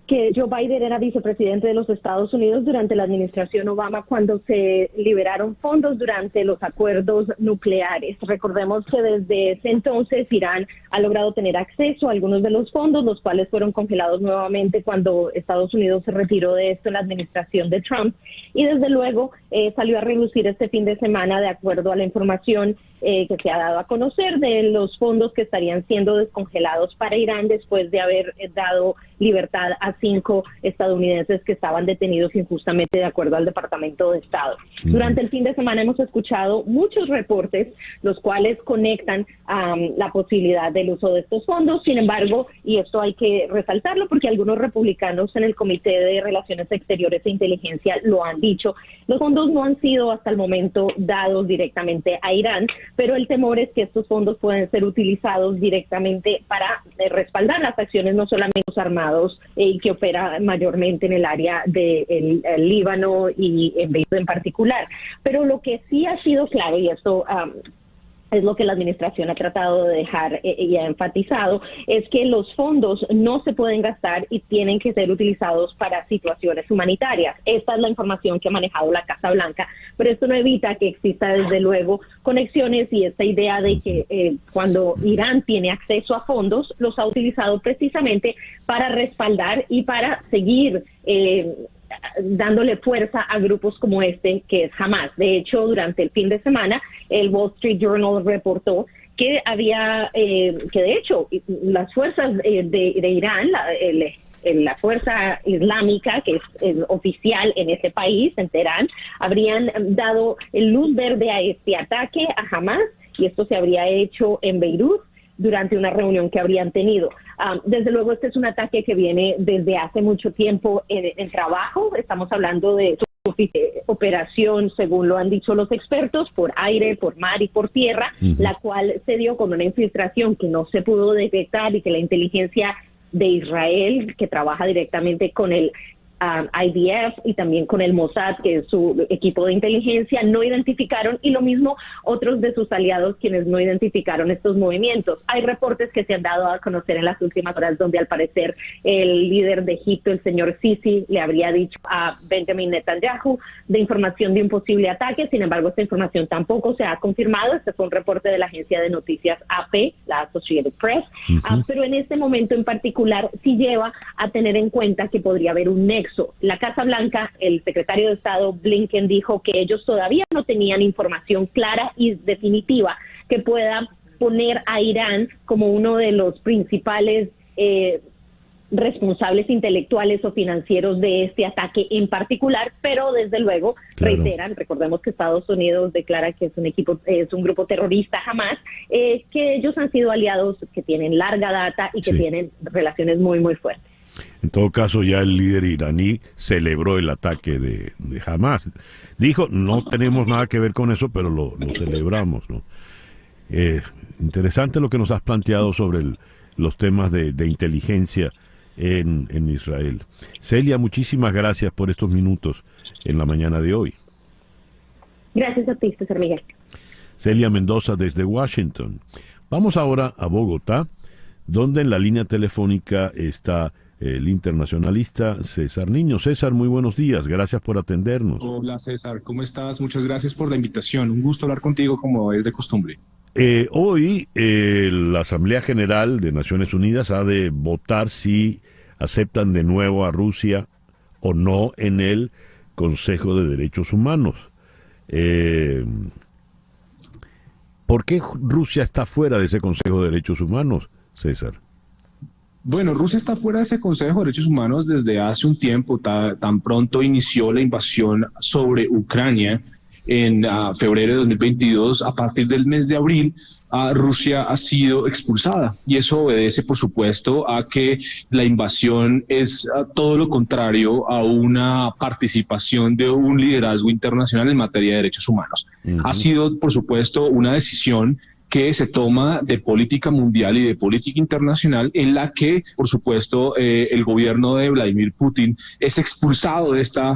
que Joe Biden era vicepresidente de los Estados Unidos durante la administración Obama, cuando se liberaron fondos durante los acuerdos nucleares. Recordemos que desde ese entonces Irán ha logrado tener acceso a algunos de los fondos, los cuales fueron congelados nuevamente cuando Estados Unidos se retiró de esto en la administración de Trump. Y desde luego salió a relucir este fin de semana, de acuerdo a la información que se ha dado a conocer, de los fondos que estarían siendo descongelados para Irán después de haber dado libertad a 5 estadounidenses que estaban detenidos injustamente, de acuerdo al Departamento de Estado. Durante el fin de semana hemos escuchado muchos reportes, los cuales conectan la posibilidad del uso de estos fondos. Sin embargo, y esto hay que resaltarlo porque algunos republicanos en el Comité de Relaciones Exteriores e Inteligencia lo han dicho, los fondos no han sido hasta el momento dados directamente a Irán, pero el temor es que estos fondos pueden ser utilizados directamente para respaldar las acciones no solamente los armados y que opera mayormente en el área del Líbano y en Beirut en particular. Pero lo que sí ha sido claro, y esto es lo que la administración ha tratado de dejar y ha enfatizado, es que los fondos no se pueden gastar y tienen que ser utilizados para situaciones humanitarias. Esta es la información que ha manejado la Casa Blanca, pero esto no evita que exista desde luego conexiones y esta idea de que cuando Irán tiene acceso a fondos, los ha utilizado precisamente para respaldar y para seguir dándole fuerza a grupos como este, que es Hamas. De hecho, durante el fin de semana, el Wall Street Journal reportó que había, que de hecho, las fuerzas de Irán, la fuerza islámica, que es oficial en ese país, en Teherán, habrían dado luz verde a este ataque a Hamas, y esto se habría hecho en Beirut durante una reunión que habrían tenido. Desde luego, este es un ataque que viene desde hace mucho tiempo en trabajo. Estamos hablando de operación, según lo han dicho los expertos, por aire, por mar y por tierra, la cual se dio con una infiltración que no se pudo detectar y que la inteligencia de Israel, que trabaja directamente con el IDF y también con el Mossad, que es su equipo de inteligencia, no identificaron, y lo mismo otros de sus aliados quienes no identificaron estos movimientos. Hay reportes que se han dado a conocer en las últimas horas donde al parecer el líder de Egipto, el señor Sisi, le habría dicho a Benjamin Netanyahu de información de un posible ataque. Sin embargo, esta información tampoco se ha confirmado. Este fue un reporte de la agencia de noticias AP, la Associated Press, pero en este momento en particular sí lleva a tener en cuenta que podría haber un nexo. La Casa Blanca, el secretario de Estado Blinken, dijo que ellos todavía no tenían información clara y definitiva que pueda poner a Irán como uno de los principales responsables intelectuales o financieros de este ataque en particular, pero desde luego reiteran, recordemos que Estados Unidos declara que es un grupo terrorista Hamas, que ellos han sido aliados que tienen larga data y que tienen relaciones muy, muy fuertes. En todo caso, ya el líder iraní celebró el ataque de Hamas. Dijo, no tenemos nada que ver con eso, pero lo celebramos, ¿no? Interesante lo que nos has planteado sobre los temas de inteligencia en Israel. Celia, muchísimas gracias por estos minutos en la mañana de hoy. Gracias a ti, César Miguel. Celia Mendoza desde Washington. Vamos ahora a Bogotá, donde en la línea telefónica está el internacionalista César Niño. César, muy buenos días, gracias por atendernos. Hola César, ¿cómo estás? Muchas gracias por la invitación, un gusto hablar contigo como es de costumbre. Hoy la Asamblea General de Naciones Unidas ha de votar si aceptan de nuevo a Rusia o no en el Consejo de Derechos Humanos. ¿Por qué Rusia está fuera de ese Consejo de Derechos Humanos, César? Bueno, Rusia está fuera de ese Consejo de Derechos Humanos desde hace un tiempo, tan pronto inició la invasión sobre Ucrania en febrero de 2022. A partir del mes de abril, Rusia ha sido expulsada, y eso obedece, por supuesto, a que la invasión es todo lo contrario a una participación de un liderazgo internacional en materia de derechos humanos. Ha sido, por supuesto, una decisión que se toma de política mundial y de política internacional, en la que, por supuesto, el gobierno de Vladimir Putin es expulsado de esta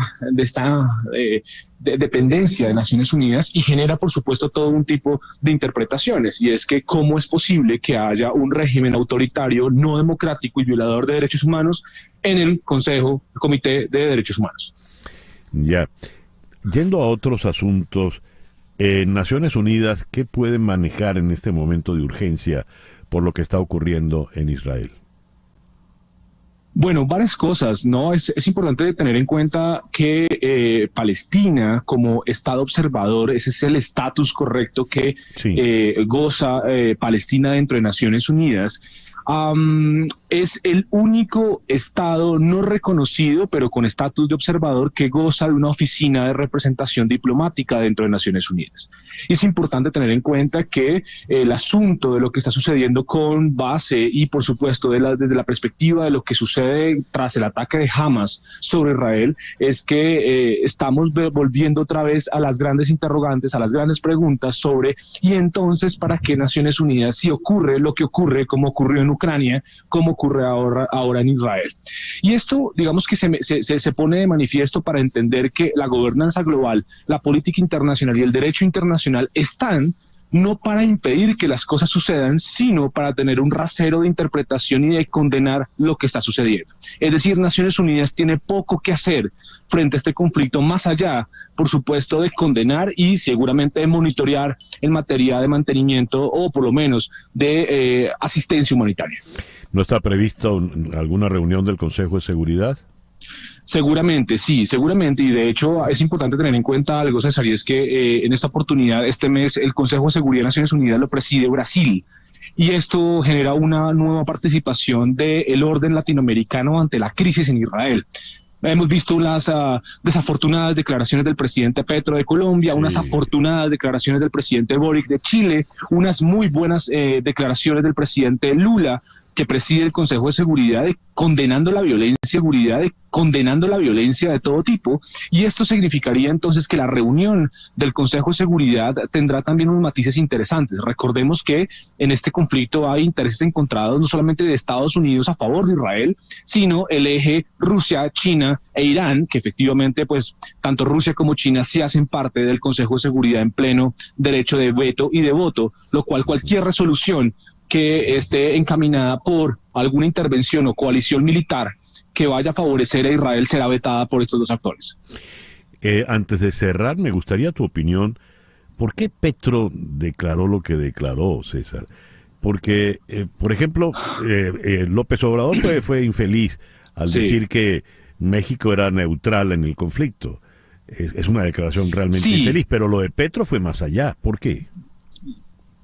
dependencia de Naciones Unidas, y genera, por supuesto, todo un tipo de interpretaciones, y es que cómo es posible que haya un régimen autoritario, no democrático y violador de derechos humanos en el Comité de Derechos Humanos. Ya, yendo a otros asuntos, en Naciones Unidas, ¿qué pueden manejar en este momento de urgencia por lo que está ocurriendo en Israel? Bueno, varias cosas, ¿no? Es importante tener en cuenta que Palestina, como Estado observador, ese es el estatus correcto que goza Palestina dentro de Naciones Unidas. Es el único Estado no reconocido, pero con estatus de observador, que goza de una oficina de representación diplomática dentro de Naciones Unidas. Y es importante tener en cuenta que el asunto de lo que está sucediendo con base y, por supuesto, desde la perspectiva de lo que sucede tras el ataque de Hamas sobre Israel, es que estamos volviendo otra vez a las grandes interrogantes, a las grandes preguntas sobre, y entonces, ¿para qué Naciones Unidas si ocurre lo que ocurre, como ocurrió en Ucrania, como ocurre ahora en Israel? Y esto, digamos que se pone de manifiesto para entender que la gobernanza global, la política internacional y el derecho internacional están no para impedir que las cosas sucedan, sino para tener un rasero de interpretación y de condenar lo que está sucediendo. Es decir, Naciones Unidas tiene poco que hacer frente a este conflicto, más allá, por supuesto, de condenar y seguramente de monitorear en materia de mantenimiento o por lo menos de asistencia humanitaria. ¿No está prevista alguna reunión del Consejo de Seguridad? Seguramente, sí, seguramente, y de hecho es importante tener en cuenta algo, César, y es que en esta oportunidad, este mes, el Consejo de Seguridad de Naciones Unidas lo preside Brasil, y esto genera una nueva participación del orden latinoamericano ante la crisis en Israel. Hemos visto unas desafortunadas declaraciones del presidente Petro de Colombia, unas afortunadas declaraciones del presidente Boric de Chile, unas muy buenas declaraciones del presidente Lula, que preside el Consejo de Seguridad, condenando la violencia de todo tipo, y esto significaría entonces que la reunión del Consejo de Seguridad tendrá también unos matices interesantes. Recordemos que en este conflicto hay intereses encontrados no solamente de Estados Unidos a favor de Israel, sino el eje Rusia, China e Irán, que efectivamente pues tanto Rusia como China sí hacen parte del Consejo de Seguridad en pleno derecho de veto y de voto, lo cual cualquier resolución que esté encaminada por alguna intervención o coalición militar que vaya a favorecer a Israel será vetada por estos dos actores. Antes de cerrar, me gustaría tu opinión. ¿Por qué Petro declaró lo que declaró, César? Porque, por ejemplo, López Obrador fue infeliz al decir que México era neutral en el conflicto. Es una declaración realmente infeliz, pero lo de Petro fue más allá. ¿Por qué?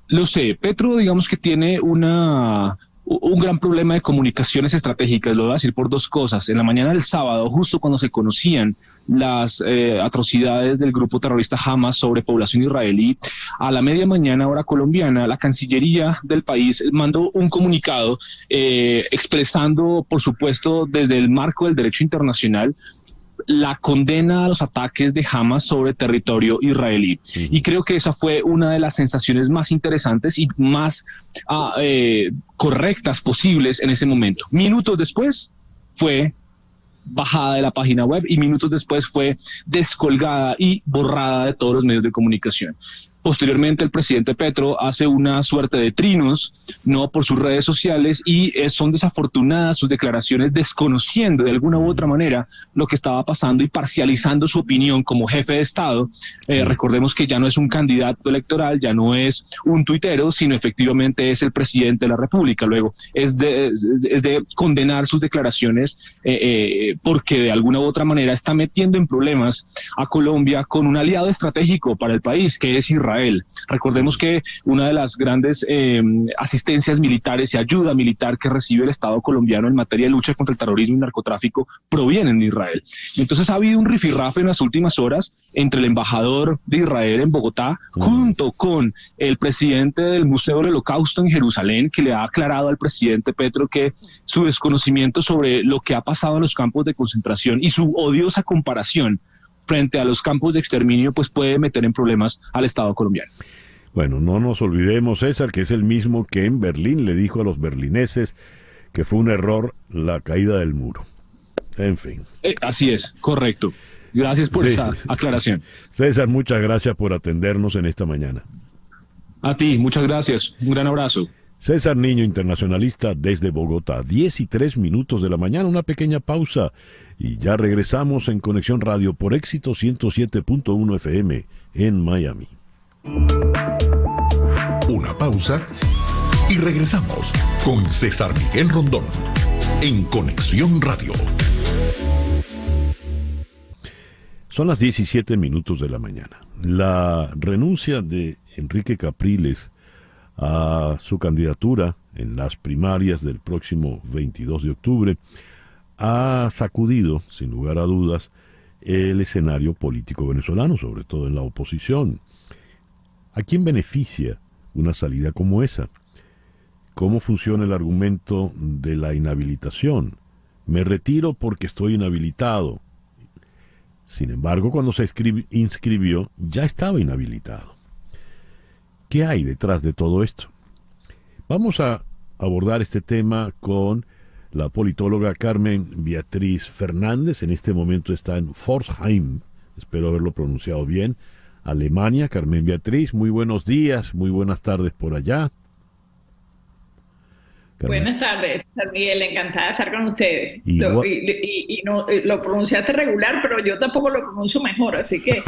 Lo sé, Petro digamos que tiene un gran problema de comunicaciones estratégicas, lo voy a decir por dos cosas. En la mañana del sábado, justo cuando se conocían las atrocidades del grupo terrorista Hamas sobre población israelí, a la media mañana hora colombiana, la Cancillería del país mandó un comunicado expresando, por supuesto, desde el marco del derecho internacional, la condena a los ataques de Hamas sobre territorio israelí. Y creo que esa fue una de las sensaciones más interesantes y más correctas posibles en ese momento. Minutos después fue bajada de la página web y minutos después fue descolgada y borrada de todos los medios de comunicación. Posteriormente, el presidente Petro hace una suerte de trinos, no, por sus redes sociales, y son desafortunadas sus declaraciones, desconociendo de alguna u otra manera lo que estaba pasando y parcializando su opinión como jefe de Estado. Recordemos que ya no es un candidato electoral, ya no es un tuitero, sino efectivamente es el presidente de la República. Luego, es de condenar sus declaraciones porque de alguna u otra manera está metiendo en problemas a Colombia con un aliado estratégico para el país, que es Israel. Recordemos que una de las grandes asistencias militares y ayuda militar que recibe el Estado colombiano en materia de lucha contra el terrorismo y narcotráfico provienen de Israel. Entonces ha habido un rifirrafe en las últimas horas entre el embajador de Israel en Bogotá junto con el presidente del Museo del Holocausto en Jerusalén, que le ha aclarado al presidente Petro que su desconocimiento sobre lo que ha pasado en los campos de concentración y su odiosa comparación frente a los campos de exterminio, pues puede meter en problemas al Estado colombiano. Bueno, no nos olvidemos, César, que es el mismo que en Berlín le dijo a los berlineses que fue un error la caída del muro. En fin. Así es, correcto. Gracias por esa aclaración. César, muchas gracias por atendernos en esta mañana. A ti, muchas gracias. Un gran abrazo. César Niño, internacionalista desde Bogotá. 10:03 de la mañana, una pequeña pausa y ya regresamos en Conexión Radio por Éxito 107.1 FM en Miami. Una pausa y regresamos con César Miguel Rondón en Conexión Radio. Son las 17:00 de la mañana. La renuncia de Enrique Capriles a su candidatura en las primarias del próximo 22 de octubre ha sacudido, sin lugar a dudas, el escenario político venezolano, sobre todo en la oposición. ¿A quién beneficia una salida como esa? ¿Cómo funciona el argumento de la inhabilitación? Me retiro porque estoy inhabilitado. Sin embargo, cuando se inscribió, ya estaba inhabilitado. ¿Qué hay detrás de todo esto? Vamos a abordar este tema con la politóloga Carmen Beatriz Fernández. En este momento está en Pforzheim, espero haberlo pronunciado bien, Alemania. Carmen Beatriz, muy buenos días, muy buenas tardes por allá. Carmen. Buenas tardes, San Miguel, encantada de estar con ustedes. Lo pronunciaste regular, pero yo tampoco lo pronuncio mejor, así que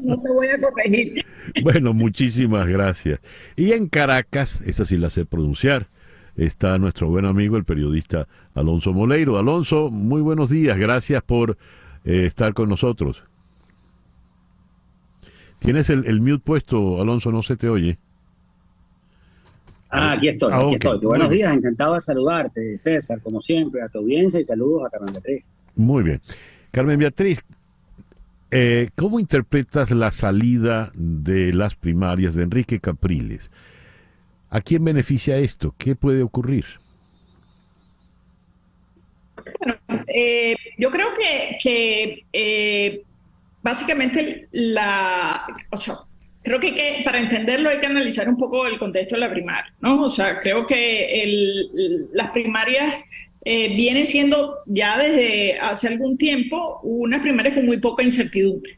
no te voy a corregir. Bueno, muchísimas gracias. Y en Caracas, esa sí la sé pronunciar, está nuestro buen amigo, el periodista Alonso Moleiro. Alonso, muy buenos días, gracias por estar con nosotros. ¿Tienes el mute puesto, Alonso? No se te oye. Aquí estoy. Buenos días, encantado de saludarte, César, como siempre, a tu audiencia, y saludos a Carmen Beatriz. Muy bien. Carmen Beatriz, ¿cómo interpretas la salida de las primarias de Enrique Capriles? ¿A quién beneficia esto? ¿Qué puede ocurrir? Bueno, yo creo que básicamente creo que para entenderlo hay que analizar un poco el contexto de la primaria, ¿no? O sea, creo que las primarias vienen siendo ya desde hace algún tiempo unas primarias con muy poca incertidumbre.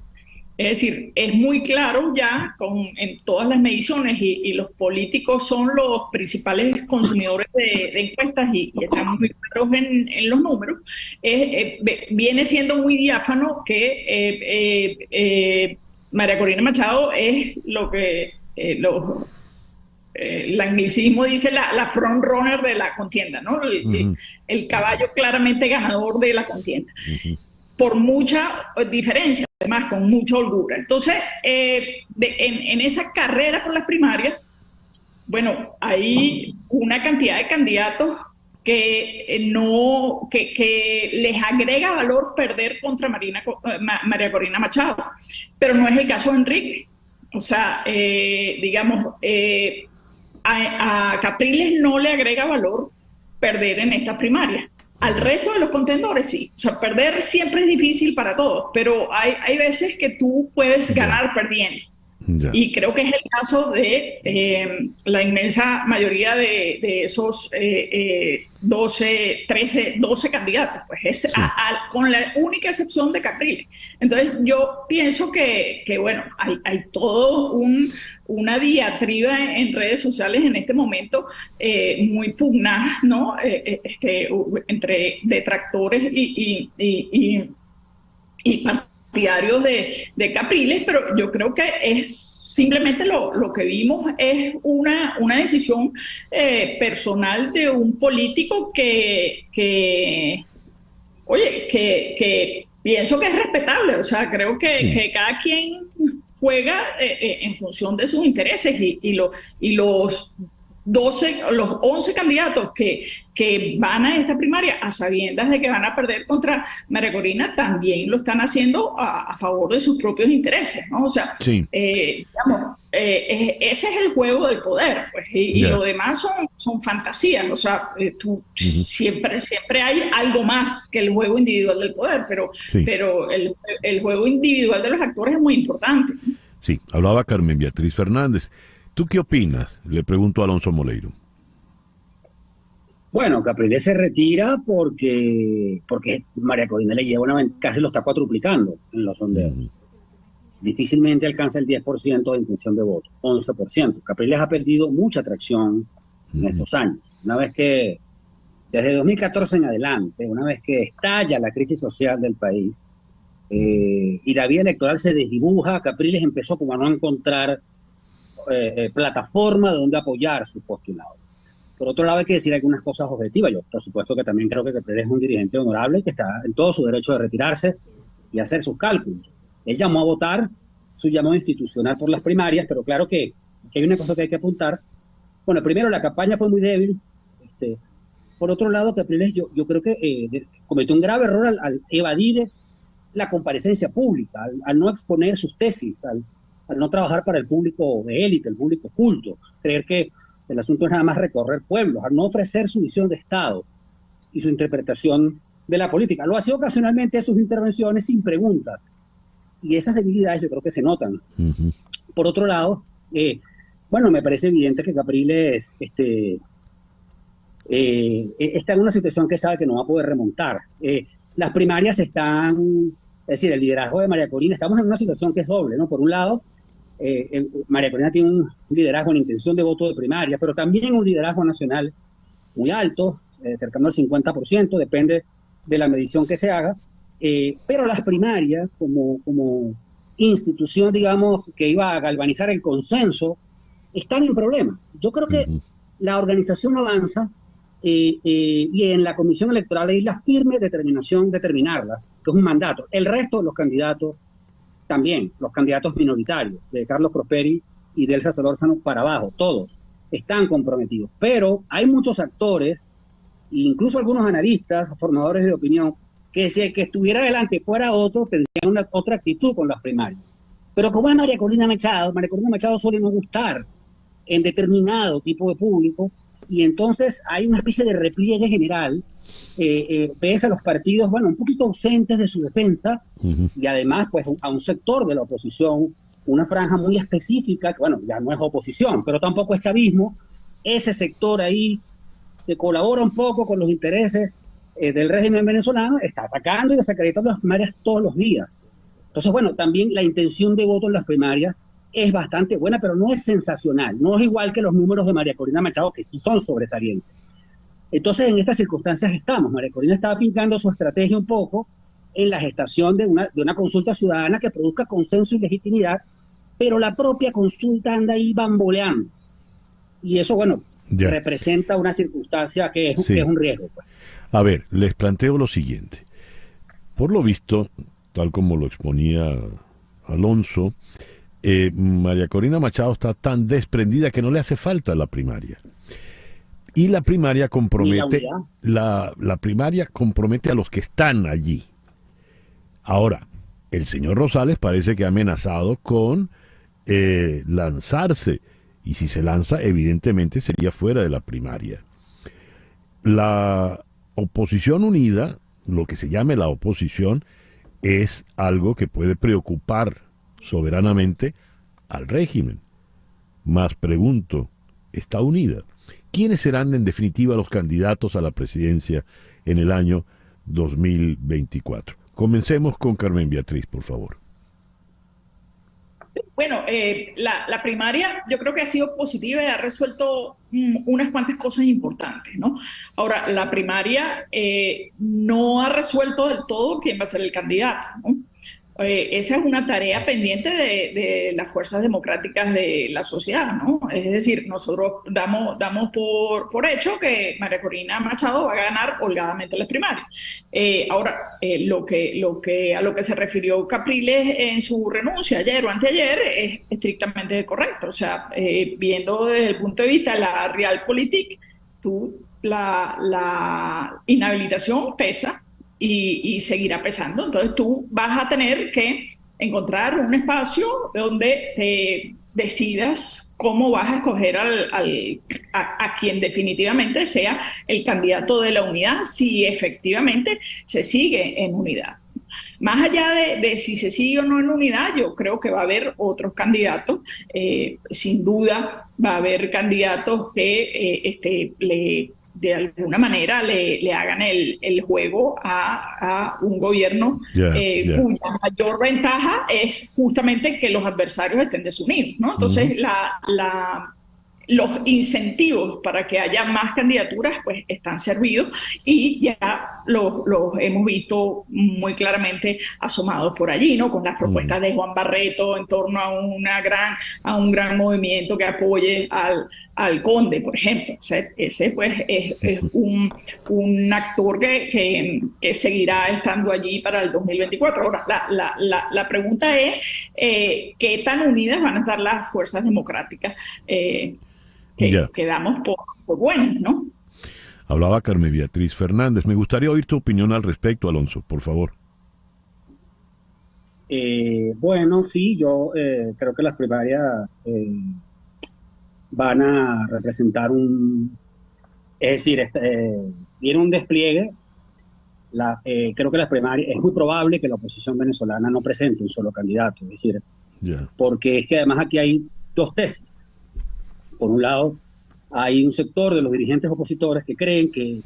Es decir, es muy claro ya en todas las mediciones y los políticos son los principales consumidores de encuestas y están muy claros en los números. Viene siendo muy diáfano que María Corina Machado es lo que el anglicismo dice la front runner de la contienda, ¿no? El caballo claramente ganador de la contienda. Por mucha diferencia, además con mucha holgura. Entonces, en esa carrera por las primarias, bueno, hay una cantidad de candidatos que les agrega valor perder contra María Corina Machado, pero no es el caso de Enrique. O sea, a Capriles no le agrega valor perder en estas primarias. Al resto de los contendores sí. O sea, perder siempre es difícil para todos, pero hay veces que tú puedes ganar perdiendo. Ya. Y creo que es el caso de la inmensa mayoría de esos 12 candidatos, pues es con la única excepción de Capriles. Entonces yo pienso que bueno, hay todo una diatriba en redes sociales en este momento muy pugnaz, ¿no? Entre detractores y partidarios de Capriles, pero yo creo que es simplemente lo que vimos es una decisión personal de un político que pienso que es respetable. O sea, creo que cada quien juega en función de sus intereses y los 11 candidatos que van a esta primaria a sabiendas de que van a perder contra María Corina también lo están haciendo a favor de sus propios intereses, ¿no? O sea, ese es el juego del poder, pues, y lo demás son fantasías. O sea, siempre hay algo más que el juego individual del poder, pero el juego individual de los actores es muy importante. Sí, hablaba Carmen Beatriz Fernández. ¿Tú qué opinas? Le pregunto a Alonso Moleiro. Bueno, Capriles se retira porque María Corina le lleva una ventaja, casi lo está cuatruplicando en los sondeos. Difícilmente alcanza el 10% de intención de voto, 11%. Capriles ha perdido mucha atracción en estos años. Una vez que, desde 2014 en adelante, una vez que estalla la crisis social del país y la vía electoral se desdibuja, Capriles empezó como a no encontrar plataforma donde apoyar su postulado. Por otro lado, hay que decir algunas cosas objetivas. Yo, por supuesto, que también creo que Capriles es un dirigente honorable que está en todo su derecho de retirarse y hacer sus cálculos. Él llamó a votar su llamado institucional por las primarias, pero claro que hay una cosa que hay que apuntar. Bueno, primero, la campaña fue muy débil. Por otro lado, Capriles, yo creo que cometió un grave error al evadir la comparecencia pública, al no exponer sus tesis, al no trabajar para el público de élite, el público culto, creer que el asunto es nada más recorrer pueblos, al no ofrecer su visión de Estado y su interpretación de la política. Lo hacía ocasionalmente en sus intervenciones sin preguntas, y esas debilidades yo creo que se notan. Por otro lado, bueno, me parece evidente que Capriles está en una situación que sabe que no va a poder remontar. Las primarias están, es decir, el liderazgo de María Corina, estamos en una situación que es doble, ¿no? Por un lado, María Corina tiene un liderazgo en intención de voto de primaria, pero también un liderazgo nacional muy alto, cercano al 50%, depende de la medición que se haga, pero las primarias como institución, digamos, que iba a galvanizar el consenso, están en problemas. Yo creo que la organización avanza y en la Comisión Electoral hay la firme determinación de terminarlas, que es un mandato. El resto de los candidatos también, los candidatos minoritarios, de Carlos Prosperi y de Elsa Solórzano para abajo, todos están comprometidos. Pero hay muchos actores, incluso algunos analistas, formadores de opinión, que si el que estuviera adelante fuera otro, tendrían otra actitud con las primarias. Pero como es María Corina Machado suele no gustar en determinado tipo de público, y entonces hay una especie de repliegue general, pese a los partidos, bueno, un poquito ausentes de su defensa, y además, pues, a un sector de la oposición, una franja muy específica, que bueno, ya no es oposición, pero tampoco es chavismo, ese sector ahí que colabora un poco con los intereses del régimen venezolano, está atacando y desacreditando las primarias todos los días. Entonces, bueno, también la intención de voto en las primarias es bastante buena, pero no es sensacional, no es igual que los números de María Corina Machado, que sí son sobresalientes. Entonces, en estas circunstancias estamos. María Corina está afincando su estrategia un poco en la gestación de una consulta ciudadana que produzca consenso y legitimidad, pero la propia consulta anda ahí bamboleando. Y eso, bueno, representa una circunstancia que es un riesgo, pues. A ver, les planteo lo siguiente. Por lo visto, tal como lo exponía Alonso, María Corina Machado está tan desprendida que no le hace falta la primaria. Y la primaria compromete, la primaria compromete a los que están allí. Ahora, el señor Rosales parece que ha amenazado con lanzarse, y si se lanza, evidentemente sería fuera de la primaria. La oposición unida, lo que se llame la oposición, es algo que puede preocupar soberanamente al régimen. Más pregunto, ¿está unida? ¿Quiénes serán en definitiva los candidatos a la presidencia en el año 2024? Comencemos con Carmen Beatriz, por favor. Bueno, la primaria yo creo que ha sido positiva y ha resuelto unas cuantas cosas importantes, ¿no? Ahora, la primaria no ha resuelto del todo quién va a ser el candidato, ¿no? Esa es una tarea pendiente de las fuerzas democráticas de la sociedad, ¿no? Es decir, nosotros damos por hecho que María Corina Machado va a ganar holgadamente las primarias. Ahora, a lo que se refirió Capriles en su renuncia ayer o anteayer es estrictamente correcto. O sea, viendo desde el punto de vista de la realpolitik, la inhabilitación pesa y seguirá pesando. Entonces tú vas a tener que encontrar un espacio donde decidas cómo vas a escoger a quien definitivamente sea el candidato de la unidad, si efectivamente se sigue en unidad. Más allá de si se sigue o no en unidad, yo creo que va a haber otros candidatos. Sin duda va a haber candidatos que de alguna manera le hagan el juego a un gobierno cuya mayor ventaja es justamente que los adversarios estén desunidos, ¿no? Entonces, los incentivos para que haya más candidaturas pues están servidos y ya los hemos visto muy claramente asomados por allí, ¿no? Con las propuestas de Juan Barreto en torno a un gran movimiento que apoye al Conde, por ejemplo. O sea, ese pues es un actor que seguirá estando allí para el 2024. Ahora, la pregunta es ¿qué tan unidas van a estar las fuerzas democráticas que damos por buenas, ¿no? Hablaba Carmen Beatriz Fernández. Me gustaría oír tu opinión al respecto, Alonso, por favor. Bueno, sí, yo creo que las primarias van a representar viene un despliegue. Creo que las primarias, es muy probable que la oposición venezolana no presente un solo candidato, es decir, porque es que además aquí hay dos tesis. Por un lado, hay un sector de los dirigentes opositores que creen que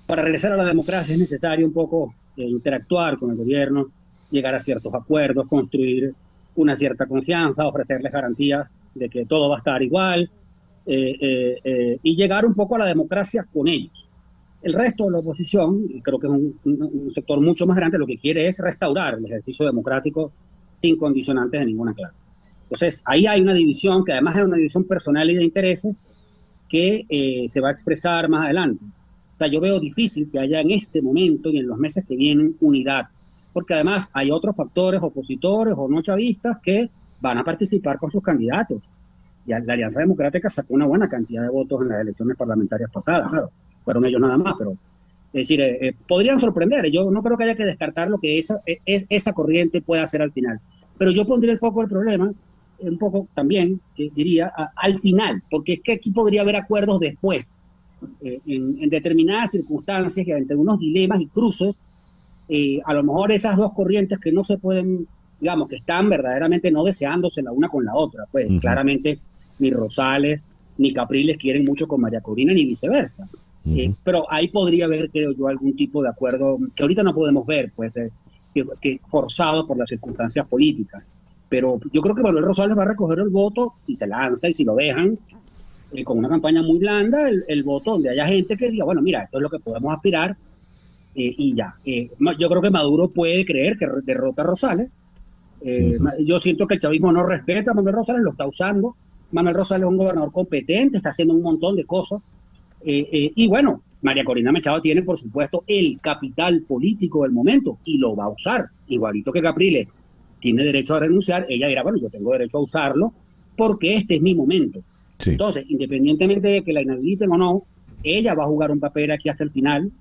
para regresar a la democracia es necesario un poco interactuar con el gobierno, llegar a ciertos acuerdos, construir una cierta confianza, ofrecerles garantías de que todo va a estar igual y llegar un poco a la democracia con ellos. El resto de la oposición, y creo que es un sector mucho más grande, lo que quiere es restaurar el ejercicio democrático sin condicionantes de ninguna clase. Entonces, ahí hay una división, que además es una división personal y de intereses, que se va a expresar más adelante. O sea, yo veo difícil que haya en este momento y en los meses que vienen unidad, porque además hay otros factores opositores o no chavistas que van a participar con sus candidatos. Y la Alianza Democrática sacó una buena cantidad de votos en las elecciones parlamentarias pasadas, claro, fueron ellos nada más, pero es decir, podrían sorprender. Yo no creo que haya que descartar lo que esa corriente pueda hacer al final, pero yo pondría el foco del problema un poco también, diría, al final, porque es que aquí podría haber acuerdos después, en determinadas circunstancias y ante unos dilemas y cruces, a lo mejor esas dos corrientes que no se pueden, digamos, que están verdaderamente no deseándose la una con la otra, pues claramente ni Rosales ni Capriles quieren mucho con María Corina ni viceversa, pero ahí podría haber, creo yo, algún tipo de acuerdo que ahorita no podemos ver, pues, que forzado por las circunstancias políticas. Pero yo creo que Manuel Rosales va a recoger el voto, si se lanza y si lo dejan, con una campaña muy blanda, el voto donde haya gente que diga, bueno, mira, esto es lo que podemos aspirar, y ya. Yo creo que Maduro puede creer que derrota a Rosales. Yo siento que el chavismo no respeta a Manuel Rosales, lo está usando. Manuel Rosales es un gobernador competente, está haciendo un montón de cosas. Y bueno, María Corina Machado tiene, por supuesto, el capital político del momento, y lo va a usar, igualito que Capriles tiene derecho a renunciar. Ella dirá, bueno, yo tengo derecho a usarlo porque este es mi momento. Sí. Entonces, independientemente de que la inhabiliten o no, ella va a jugar un papel aquí hasta el final,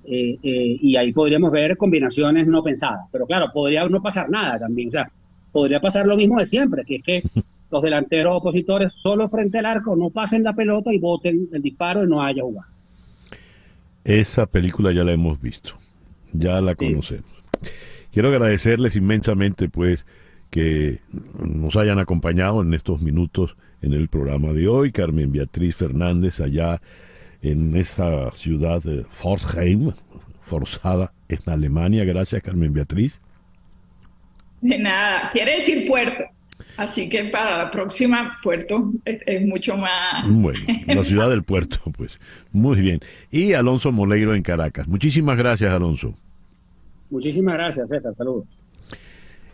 y ahí podríamos ver combinaciones no pensadas. Pero claro, podría no pasar nada también. O sea, podría pasar lo mismo de siempre, que es que los delanteros opositores solo frente al arco no pasen la pelota y voten el disparo y no haya jugada. Esa película ya la hemos visto, ya la conocemos. Quiero agradecerles inmensamente, pues, que nos hayan acompañado en estos minutos en el programa de hoy. Carmen Beatriz Fernández, allá en esa ciudad de Pforzheim, forzada en Alemania. Gracias, Carmen Beatriz. De nada, quiere decir puerto. Así que para la próxima, puerto es mucho más... Bueno, la ciudad del puerto, pues. Muy bien. Y Alonso Moleiro en Caracas. Muchísimas gracias, Alonso. Muchísimas gracias, César. Saludos.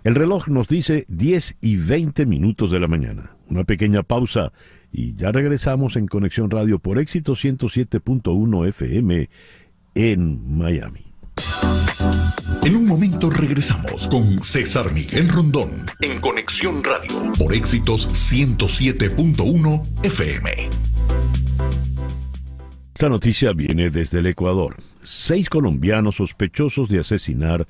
El reloj nos dice 10:20 de la mañana. Una pequeña pausa y ya regresamos en Conexión Radio por Éxito 107.1 FM en Miami. En un momento regresamos con César Miguel Rondón en Conexión Radio por Éxitos 107.1 FM. Esta noticia viene desde el Ecuador. 6 colombianos sospechosos de asesinar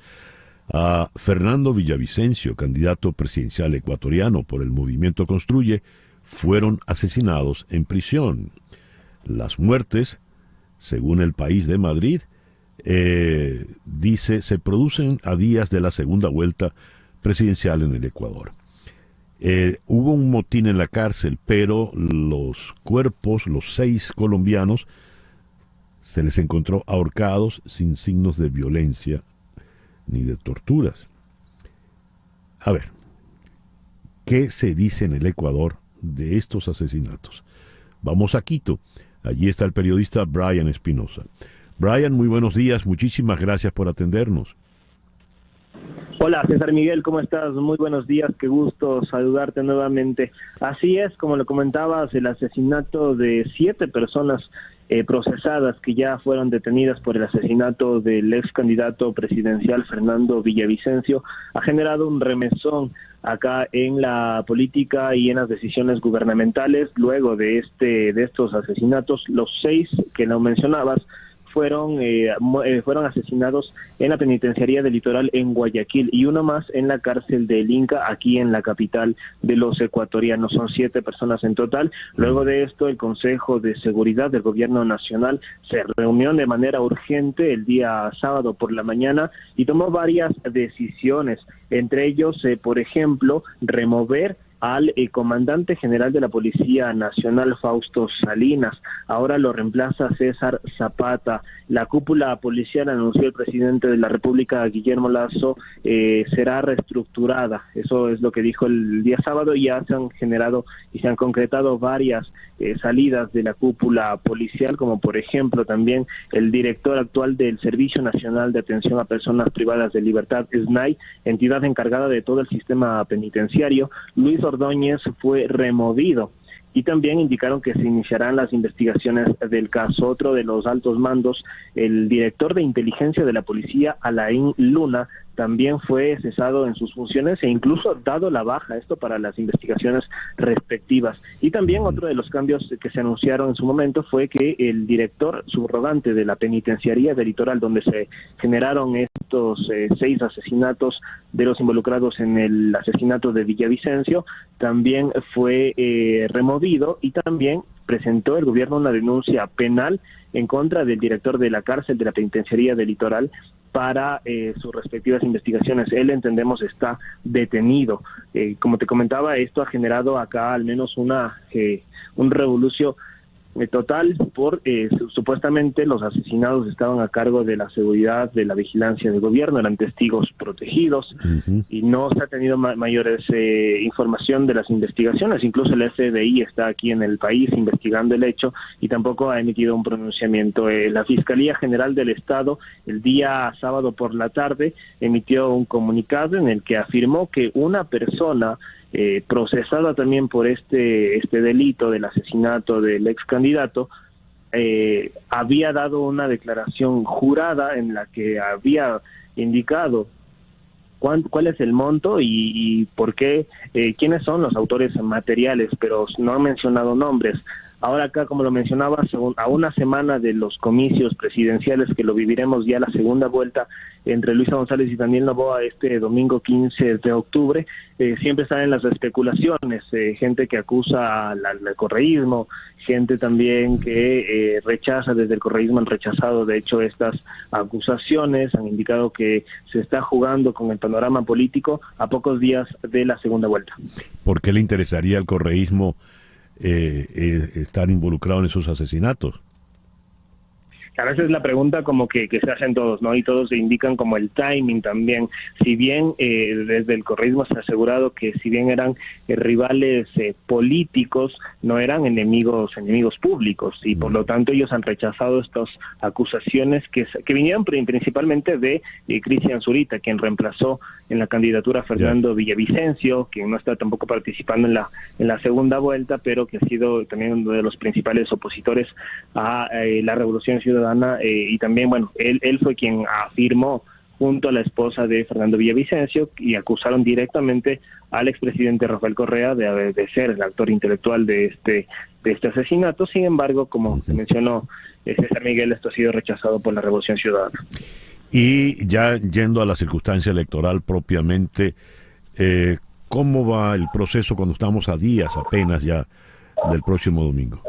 a Fernando Villavicencio, candidato presidencial ecuatoriano por el Movimiento Construye, fueron asesinados en prisión. Las muertes, según El País de Madrid, dice, se producen a días de la segunda vuelta presidencial en el Ecuador. Hubo un motín en la cárcel, pero los cuerpos, los 6 colombianos, se les encontró ahorcados sin signos de violencia ni de torturas. A ver, ¿qué se dice en el Ecuador de estos asesinatos? Vamos a Quito. Allí está el periodista Brian Espinosa. Brian, muy buenos días. Muchísimas gracias por atendernos. Hola, César Miguel, ¿cómo estás? Muy buenos días, qué gusto saludarte nuevamente. Así es, como lo comentabas, el asesinato de 7 personas procesadas que ya fueron detenidas por el asesinato del ex candidato presidencial Fernando Villavicencio ha generado un remesón acá en la política y en las decisiones gubernamentales. Luego de estos asesinatos, los 6 que lo mencionabas fueron asesinados en la penitenciaría del Litoral en Guayaquil y uno más en la cárcel del Inca, aquí en la capital de los ecuatorianos. Son 7 personas en total. Luego de esto, el Consejo de Seguridad del Gobierno Nacional se reunió de manera urgente el día sábado por la mañana y tomó varias decisiones, entre ellos, por ejemplo, remover al comandante general de la Policía Nacional, Fausto Salinas. Ahora lo reemplaza César Zapata. La cúpula policial, anunció el presidente de la República, Guillermo Lasso, será reestructurada. Eso es lo que dijo el día sábado, y ya se han generado y se han concretado varias salidas de la cúpula policial, como por ejemplo también el director actual del Servicio Nacional de Atención a Personas Privadas de Libertad, SNAI, entidad encargada de todo el sistema penitenciario. Luis Ordóñez fue removido. Y también indicaron que se iniciarán las investigaciones del caso. Otro de los altos mandos, el director de inteligencia de la policía, Alain Luna, también fue cesado en sus funciones e incluso dado la baja, esto para las investigaciones respectivas. Y también otro de los cambios que se anunciaron en su momento fue que el director subrogante de la penitenciaría del Litoral, donde se generaron estos 6 asesinatos de los involucrados en el asesinato de Villavicencio, también fue removido, y también presentó el gobierno una denuncia penal en contra del director de la cárcel de la penitenciaría del Litoral para sus respectivas investigaciones. Él, entendemos, está detenido. Como te comentaba, esto ha generado acá al menos un revolucio total por supuestamente los asesinados estaban a cargo de la seguridad, de la vigilancia del gobierno, eran testigos protegidos, y no se ha tenido mayores información de las investigaciones. Incluso el FBI está aquí en el país investigando el hecho y tampoco ha emitido un pronunciamiento. La Fiscalía General del Estado el día sábado por la tarde emitió un comunicado en el que afirmó que una persona procesada también por este delito del asesinato del ex candidato, había dado una declaración jurada en la que había indicado cuál es el monto y por qué, quiénes son los autores materiales, pero no ha mencionado nombres. Ahora acá, como lo mencionabas, a una semana de los comicios presidenciales, que lo viviremos ya la segunda vuelta entre Luisa González y Daniel Noboa este domingo 15 de octubre, siempre están en las especulaciones, gente que acusa al correísmo, gente también que rechaza, desde el correísmo han rechazado de hecho estas acusaciones, han indicado que se está jugando con el panorama político a pocos días de la segunda vuelta. ¿Por qué le interesaría al correísmo estar involucrado en esos asesinatos? A veces la pregunta como que se hacen todos, ¿no? Y todos se indican como el timing también. Si bien desde el correísmo se ha asegurado que si bien eran rivales políticos, no eran enemigos públicos, y por lo tanto ellos han rechazado estas acusaciones que vinieron principalmente de Cristian Zurita, quien reemplazó en la candidatura a Fernando Villavicencio, quien no está tampoco participando en la segunda vuelta, pero que ha sido también uno de los principales opositores a la Revolución Ciudadana. Y también, bueno, él fue quien afirmó junto a la esposa de Fernando Villavicencio y acusaron directamente al expresidente Rafael Correa de ser el autor intelectual de este asesinato. Sin embargo, como se mencionó César Miguel, esto ha sido rechazado por la Revolución Ciudadana. Y ya yendo a la circunstancia electoral propiamente, ¿cómo va el proceso cuando estamos a días apenas ya del próximo domingo?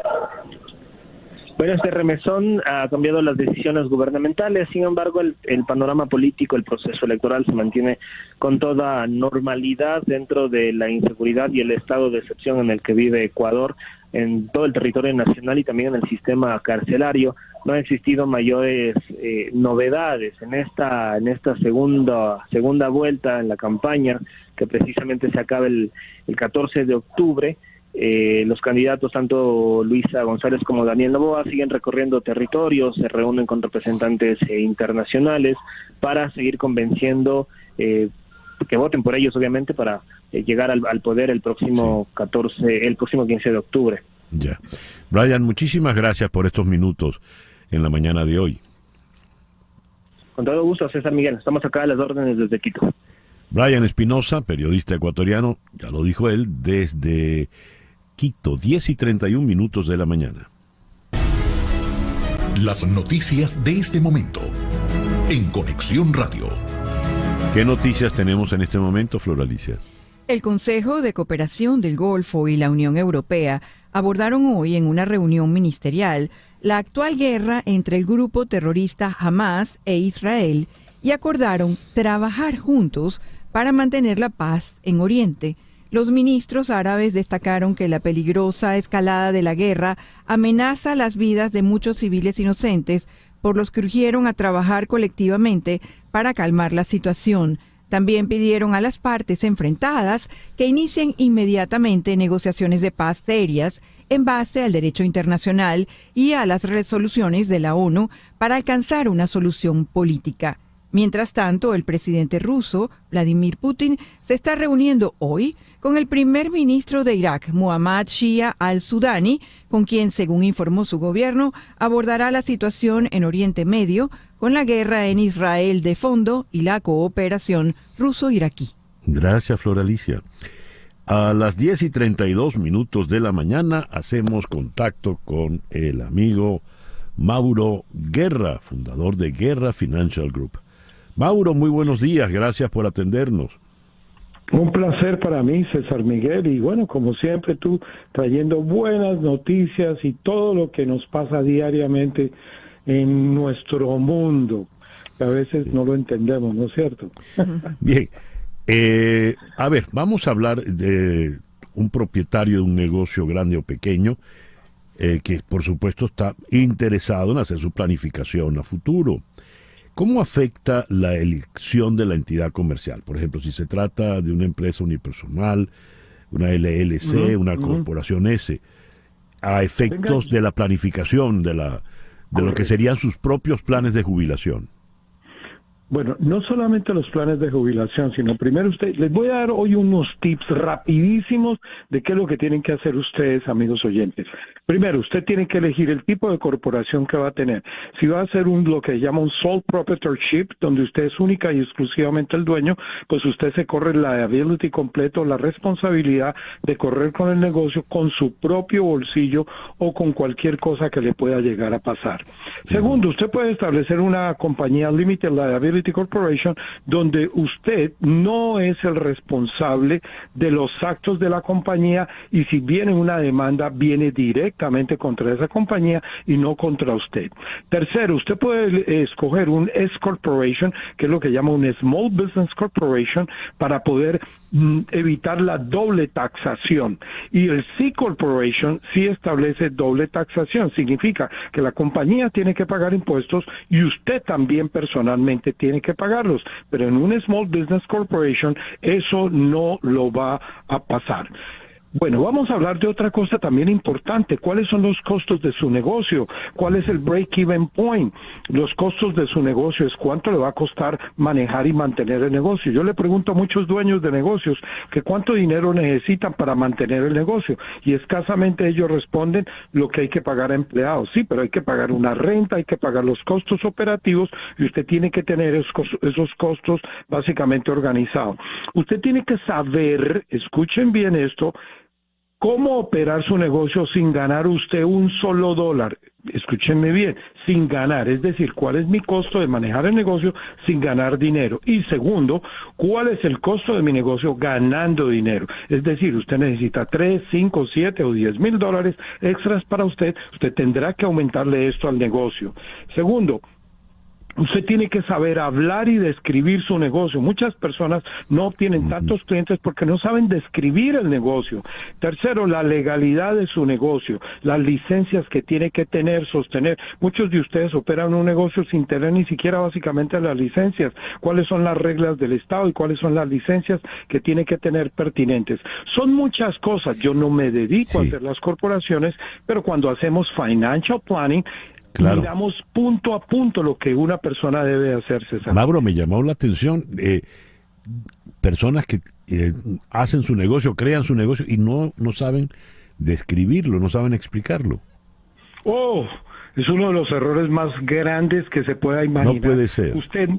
Bueno, este remesón ha cambiado las decisiones gubernamentales, sin embargo el panorama político, el proceso electoral se mantiene con toda normalidad dentro de la inseguridad y el estado de excepción en el que vive Ecuador, en todo el territorio nacional y también en el sistema carcelario. No han existido mayores novedades en esta segunda vuelta en la campaña, que precisamente se acaba el 14 de octubre. Los candidatos, tanto Luisa González como Daniel Noboa, siguen recorriendo territorios, se reúnen con representantes internacionales para seguir convenciendo que voten por ellos, obviamente, para llegar al poder el próximo 15 de octubre. Ya. Brian, muchísimas gracias por estos minutos en la mañana de hoy. Con todo gusto, César Miguel. Estamos acá a las órdenes desde Quito. Brian Espinosa, periodista ecuatoriano, ya lo dijo él, desde Quito, 10:31 de la mañana. Las noticias de este momento en Conexión Radio. ¿Qué noticias tenemos en este momento, Flor Alicia? El Consejo de Cooperación del Golfo y la Unión Europea abordaron hoy en una reunión ministerial la actual guerra entre el grupo terrorista Hamas e Israel y acordaron trabajar juntos para mantener la paz en Oriente. Los ministros árabes destacaron que la peligrosa escalada de la guerra amenaza las vidas de muchos civiles inocentes, por los que urgieron a trabajar colectivamente para calmar la situación. También pidieron a las partes enfrentadas que inicien inmediatamente negociaciones de paz serias en base al derecho internacional y a las resoluciones de la ONU para alcanzar una solución política. Mientras tanto, el presidente ruso, Vladimir Putin, se está reuniendo hoy con el primer ministro de Irak, Mohammad Shia al-Sudani, con quien, según informó su gobierno, abordará la situación en Oriente Medio, con la guerra en Israel de fondo y la cooperación ruso-iraquí. Gracias, Flor Alicia. A las 10:32 de la mañana hacemos contacto con el amigo Mauro Guerra, fundador de Guerra Financial Group. Mauro, muy buenos días, gracias por atendernos. Un placer para mí, César Miguel, y bueno, como siempre tú trayendo buenas noticias y todo lo que nos pasa diariamente en nuestro mundo, que a veces no lo entendemos, ¿no es cierto? Bien, a ver, vamos a hablar de un propietario de un negocio grande o pequeño que por supuesto está interesado en hacer su planificación a futuro. ¿Cómo afecta la elección de la entidad comercial? Por ejemplo, si se trata de una empresa unipersonal, una LLC, una corporación S, a efectos de la planificación de lo que serían sus propios planes de jubilación. Bueno, no solamente los planes de jubilación, sino primero les voy a dar hoy unos tips rapidísimos de qué es lo que tienen que hacer ustedes, amigos oyentes. Primero, usted tiene que elegir el tipo de corporación que va a tener. Si va a ser lo que llama un sole proprietorship, donde usted es única y exclusivamente el dueño, pues usted se corre la liability completo, la responsabilidad de correr con el negocio con su propio bolsillo o con cualquier cosa que le pueda llegar a pasar. Segundo, usted puede establecer una compañía limited liability corporation donde usted no es el responsable de los actos de la compañía y si viene una demanda viene directamente contra esa compañía y no contra usted. Tercero, usted puede escoger un S corporation, que es lo que llama un small business corporation, para poder evitar la doble taxación, y el C corporation sí establece doble taxación. Significa que la compañía tiene que pagar impuestos y usted también personalmente tiene que pagarlos, pero en un Small Business Corporation eso no lo va a pasar. Bueno, vamos a hablar de otra cosa también importante. ¿Cuáles son los costos de su negocio? ¿Cuál es el break-even point? Los costos de su negocio es cuánto le va a costar manejar y mantener el negocio. Yo le pregunto a muchos dueños de negocios que cuánto dinero necesitan para mantener el negocio y escasamente ellos responden lo que hay que pagar a empleados. Sí, pero hay que pagar una renta, hay que pagar los costos operativos y usted tiene que tener esos costos básicamente organizados. Usted tiene que saber, escuchen bien esto, cómo operar su negocio sin ganar usted un solo dólar. Escúchenme bien, sin ganar, es decir, cuál es mi costo de manejar el negocio sin ganar dinero. Y segundo, cuál es el costo de mi negocio ganando dinero. Es decir, usted necesita 3, 5, 7 o 10 mil dólares extras para usted tendrá que aumentarle esto al negocio. Segundo, usted tiene que saber hablar y describir su negocio. Muchas personas no obtienen tantos clientes porque no saben describir el negocio. Tercero, la legalidad de su negocio, las licencias que tiene que tener, sostener. Muchos de ustedes operan un negocio sin tener ni siquiera básicamente las licencias. ¿Cuáles son las reglas del Estado y cuáles son las licencias que tiene que tener pertinentes? Son muchas cosas. Yo no me dedico a hacer las corporaciones, pero cuando hacemos financial planning, claro, miramos punto a punto lo que una persona debe hacer, César. Mauro, me llamó la atención personas que hacen su negocio, crean su negocio y no saben describirlo, no saben explicarlo. Oh, es uno de los errores más grandes que se pueda imaginar. No puede ser. Usted...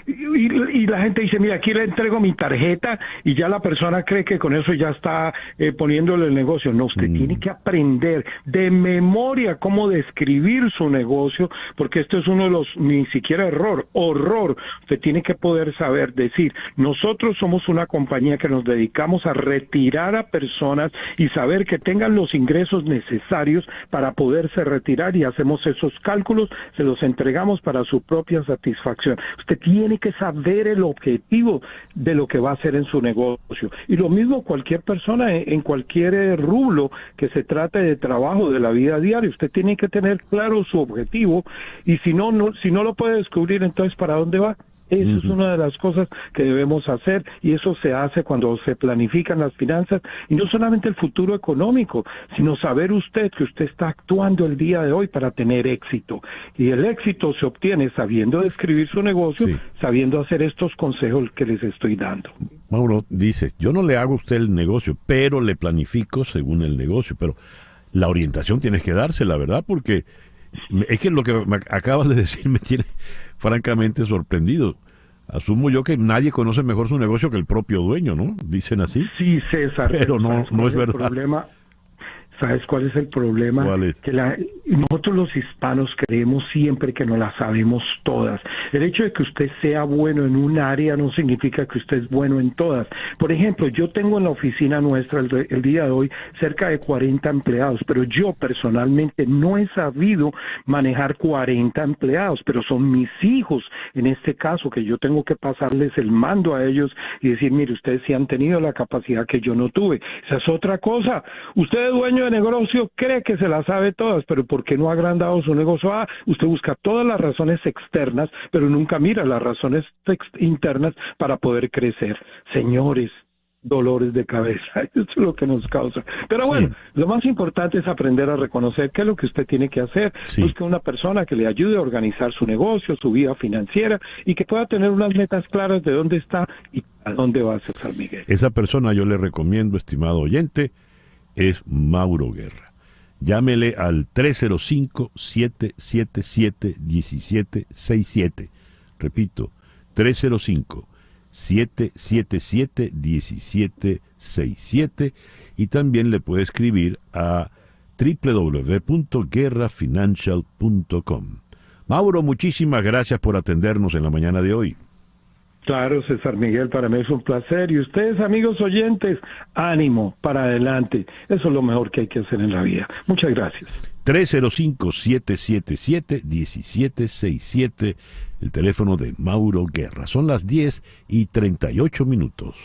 Y la gente dice, mira, aquí le entrego mi tarjeta y ya la persona cree que con eso ya está poniéndole el negocio. No, usted tiene que aprender de memoria cómo describir su negocio, porque esto es uno de los, ni siquiera horror. Usted tiene que poder saber decir, nosotros somos una compañía que nos dedicamos a retirar a personas y saber que tengan los ingresos necesarios para poderse retirar y hacemos esos cálculos, se los entregamos para su propia satisfacción. Usted tiene que saber el objetivo de lo que va a hacer en su negocio. Y lo mismo cualquier persona en cualquier rublo que se trate de trabajo de la vida diaria. Usted tiene que tener claro su objetivo y si no lo puede descubrir, entonces ¿para dónde va? Eso es una de las cosas que debemos hacer y eso se hace cuando se planifican las finanzas y no solamente el futuro económico, sino saber usted que usted está actuando el día de hoy para tener éxito. Y el éxito se obtiene sabiendo describir su negocio, sabiendo hacer estos consejos que les estoy dando. Mauro dice, yo no le hago a usted el negocio, pero le planifico según el negocio, pero la orientación tienes que dársela, ¿verdad? Porque es que lo que me acabas de decir me tiene francamente sorprendido. Asumo yo que nadie conoce mejor su negocio que el propio dueño, ¿no? Dicen así. Sí, César. Pero no es verdad. ¿Sabes cuál es el problema? ¿Cuál es? Que nosotros los hispanos creemos siempre que no las sabemos todas. El hecho de que usted sea bueno en un área no significa que usted es bueno en todas. Por ejemplo, yo tengo en la oficina nuestra el día de hoy cerca de 40 empleados, pero yo personalmente no he sabido manejar 40 empleados, pero son mis hijos, en este caso, que yo tengo que pasarles el mando a ellos y decir, mire, ustedes sí han tenido la capacidad que yo no tuve. Esa es otra cosa. Usted es dueño de negocio, cree que se las sabe todas, pero ¿por qué no ha agrandado su negocio? Usted busca todas las razones externas, pero nunca mira las razones internas para poder crecer. Señores, dolores de cabeza. Eso es lo que nos causa. Pero bueno, lo más importante es aprender a reconocer qué es lo que usted tiene que hacer. Busque una persona que le ayude a organizar su negocio, su vida financiera y que pueda tener unas metas claras de dónde está y a dónde va César Miguel. Esa persona yo le recomiendo, estimado oyente, es Mauro Guerra. Llámele al 305-777-1767. Repito, 305-777-1767 y también le puede escribir a www.guerrafinancial.com. Mauro, muchísimas gracias por atendernos en la mañana de hoy. Claro, César Miguel, para mí es un placer. Y ustedes, amigos oyentes, ánimo, para adelante. Eso es lo mejor que hay que hacer en la vida. Muchas gracias. 305-777-1767, el teléfono de Mauro Guerra. Son las 10:38.